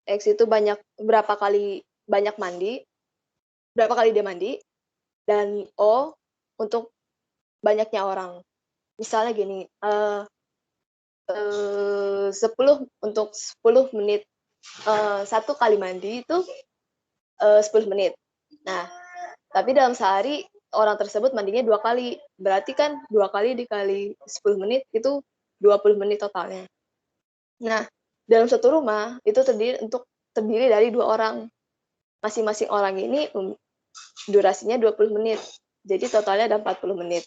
X itu berapa kali banyak mandi, berapa kali dia mandi, dan O untuk banyaknya orang. Misalnya gini, 10 untuk 10 menit, satu kali mandi itu 10 menit. Nah, tapi dalam sehari orang tersebut mandinya 2 kali. Berarti kan 2 kali dikali 10 menit itu 20 menit totalnya. Nah, dalam satu rumah itu terdiri dari 2 orang. Masing-masing orang ini durasinya 20 menit. Jadi totalnya ada 40 menit.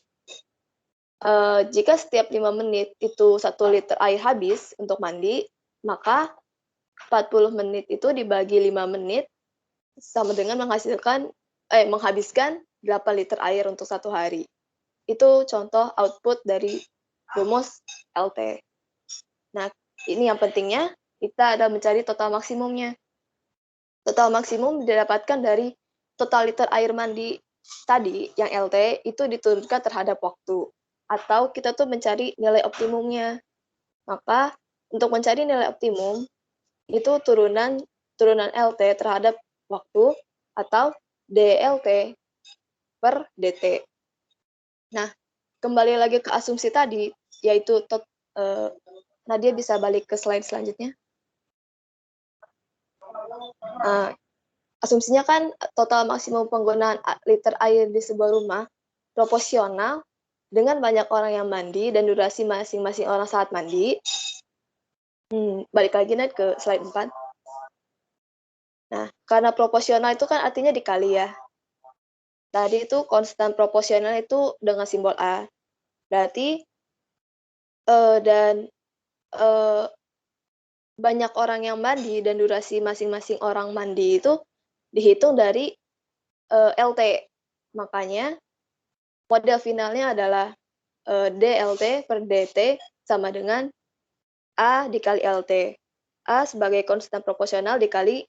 Jika setiap 5 menit itu 1 liter air habis untuk mandi, maka 40 menit itu dibagi 5 menit sama dengan menghabiskan 8 liter air untuk 1 hari. Itu contoh output dari rumus LT. Nah, ini yang pentingnya kita ada mencari total maksimumnya. Total maksimum didapatkan dari total liter air mandi tadi yang LT itu diturunkan terhadap waktu. Atau kita tuh mencari nilai optimumnya. Maka untuk mencari nilai optimum itu turunan LT terhadap waktu atau DLT per DT. Nah, kembali lagi ke asumsi tadi, yaitu Nadia bisa balik ke slide selanjutnya. Asumsinya kan total maksimum penggunaan liter air di sebuah rumah proporsional dengan banyak orang yang mandi dan durasi masing-masing orang saat mandi. Balik lagi Nat ke slide 4. Nah, karena proporsional itu kan artinya dikali ya. Tadi itu konstan proporsional itu dengan simbol A. Berarti banyak orang yang mandi dan durasi masing-masing orang mandi itu dihitung dari LT. Makanya model finalnya adalah DLT per DT sama dengan A dikali LT. A sebagai konstan proporsional dikali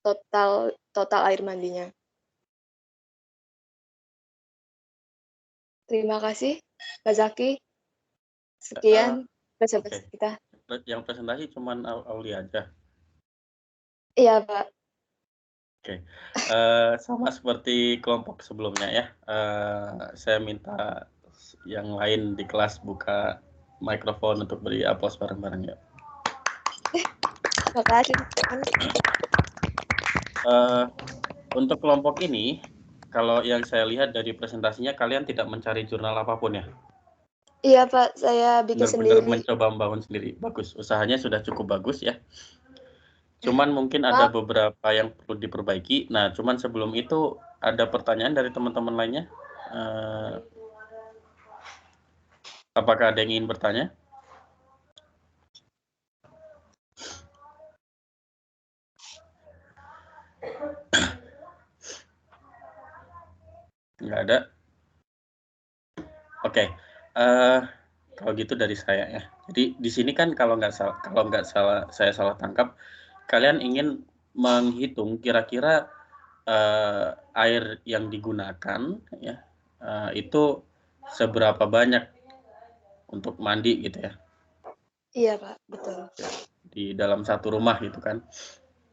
total air mandinya. Terima kasih, Pak Zaki. Sekian presentasi kita. Yang presentasi cuma Aulia aja. Iya, Pak. Oke. Sama seperti kelompok sebelumnya ya. Saya minta yang lain di kelas buka mikrofon untuk beri aplaus bareng-bareng ya. Terima kasih. Untuk kelompok ini, kalau yang saya lihat dari presentasinya, kalian tidak mencari jurnal apapun ya? Iya Pak, saya bikin Benar-benar sendiri. mencoba membangun sendiri. Bagus, usahanya sudah cukup bagus ya. Cuman mungkin ada beberapa yang perlu diperbaiki. Nah, cuman sebelum itu ada pertanyaan dari teman-teman lainnya. Apakah ada yang ingin bertanya? Nggak ada. Oke. Kalau gitu dari saya ya. Jadi di sini kan kalau nggak salah saya salah tangkap, kalian ingin menghitung kira-kira air yang digunakan ya itu seberapa banyak untuk mandi gitu ya? Iya Pak, betul. Di dalam satu rumah gitu kan?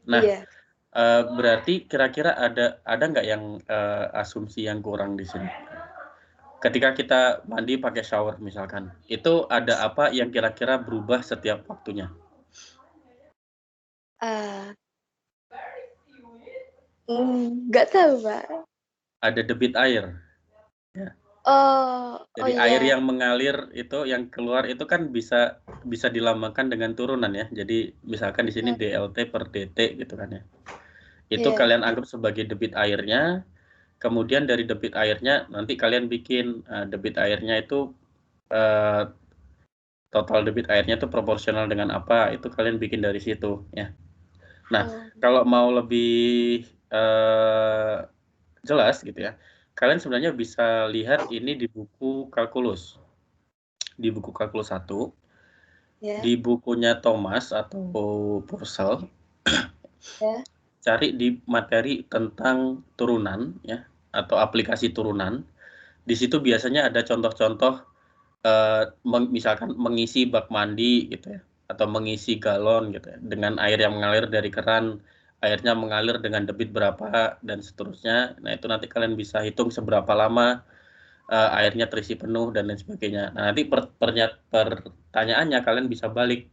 Nah, iya. Berarti kira-kira ada nggak yang asumsi yang kurang di sini? Ketika kita mandi pakai shower misalkan, itu ada apa yang kira-kira berubah setiap waktunya? Nggak tahu Pak. Ada debit air. Ya. Jadi iya. air yang mengalir itu, yang keluar itu kan bisa bisa dilambangkan dengan turunan ya. Jadi misalkan di sini DLT per DT gitu kan ya. Itu kalian anggap sebagai debit airnya. Kemudian dari debit airnya nanti kalian bikin debit airnya itu total debit airnya itu proporsional dengan apa, itu kalian bikin dari situ ya. Nah, kalau mau lebih jelas gitu ya, kalian sebenarnya bisa lihat ini di buku kalkulus. Di buku kalkulus 1, di bukunya Thomas atau Purcell, cari di materi tentang turunan ya, atau aplikasi turunan. Di situ biasanya ada contoh-contoh misalkan mengisi bak mandi gitu ya, atau mengisi galon gitu ya, dengan air yang mengalir dari keran, airnya mengalir dengan debit berapa dan seterusnya. Nah, itu nanti kalian bisa hitung seberapa lama airnya terisi penuh dan lain sebagainya. Nah, nanti pertanyaannya kalian bisa balik,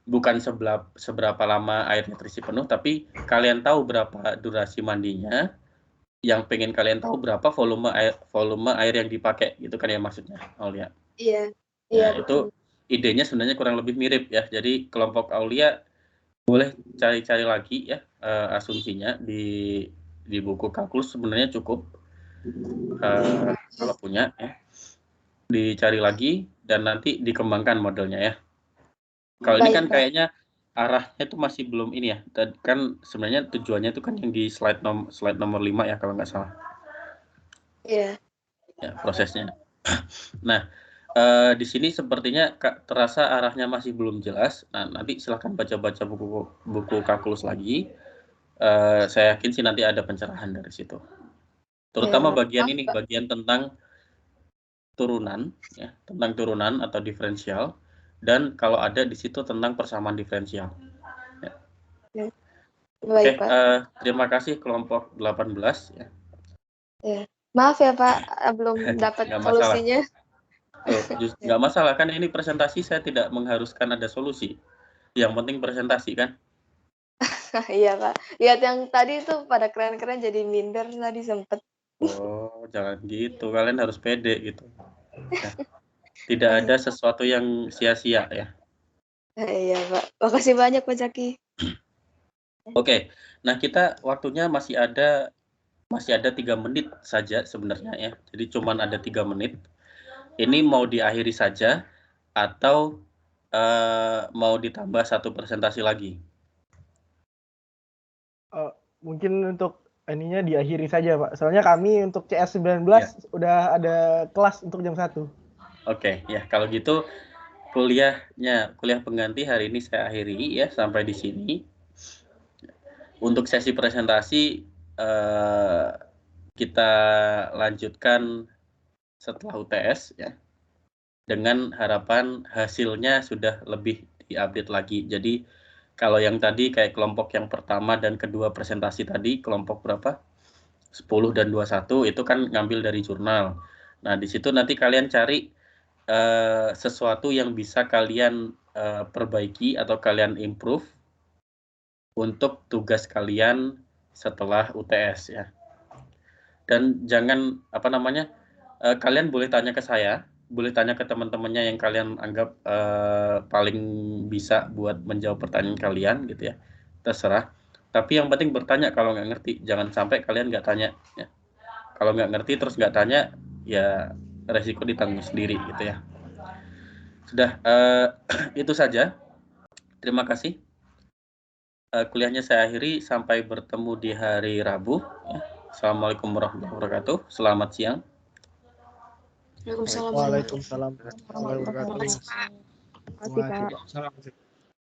bukan seberapa lama airnya terisi penuh, tapi kalian tahu berapa durasi mandinya. Yang pengen kalian tahu berapa volume air yang dipakai, gitu kan ya maksudnya, Aulia? Iya. Nah, itu idenya sebenarnya kurang lebih mirip ya. Jadi kelompok Aulia boleh cari-cari lagi ya asumsinya di buku kalkulus sebenarnya cukup. Kalau punya ya, dicari lagi dan nanti dikembangkan modelnya ya. Kalau ini kan kayaknya arahnya itu masih belum ini ya. Dan kan sebenarnya tujuannya itu kan yang di slide nomor 5 ya kalau nggak salah. Iya. Ya, prosesnya. Nah, di sini sepertinya terasa arahnya masih belum jelas. Nah, nanti silahkan baca-baca buku kalkulus lagi. Saya yakin sih nanti ada pencerahan dari situ. Terutama bagian ini, bagian tentang turunan, ya, tentang turunan atau diferensial, dan kalau ada di situ tentang persamaan diferensial. Ya. Baik, Oke, terima kasih kelompok 18 ya. Ya. Maaf ya Pak, belum dapat solusinya. Nggak masalah kan, ini presentasi saya tidak mengharuskan ada solusi. Yang penting presentasi kan. Iya Pak, lihat yang tadi itu pada keren-keren jadi minder tadi sempet. Oh, jangan gitu, kalian harus pede gitu. Nah, tidak ada sesuatu yang sia-sia ya. Iya Pak, makasih banyak Pak Zaki. Oke, nah kita waktunya masih ada 3 menit saja sebenarnya ya. Jadi cuman ada 3 menit. Ini mau diakhiri saja atau mau ditambah satu presentasi lagi? Mungkin untuk ininya diakhiri saja Pak. Soalnya kami untuk CS19 udah ada kelas untuk jam 1. Oke, ya kalau gitu kuliah pengganti hari ini saya akhiri ya sampai di sini. Untuk sesi presentasi kita lanjutkan setelah UTS ya, dengan harapan hasilnya sudah lebih diupdate lagi. Jadi kalau yang tadi kayak kelompok yang pertama dan kedua presentasi tadi, kelompok berapa? 10 dan 21 itu kan ngambil dari jurnal. Nah, di situ nanti kalian cari sesuatu yang bisa kalian perbaiki atau kalian improve untuk tugas kalian setelah UTS ya. Dan jangan kalian boleh tanya ke saya, boleh tanya ke teman-temannya yang kalian anggap paling bisa buat menjawab pertanyaan kalian gitu ya, terserah. Tapi yang penting bertanya kalau nggak ngerti, jangan sampai kalian nggak tanya ya. Kalau nggak ngerti terus nggak tanya, ya resiko ditanggung sendiri gitu ya. Sudah, itu saja. Terima kasih. Kuliahnya saya akhiri, sampai bertemu di hari Rabu ya. Assalamualaikum warahmatullahi wabarakatuh. Selamat siang. Waalaikumsalam. Waalaikumsalam warahmatullahi wabarakatuh. Terima kasih Pak.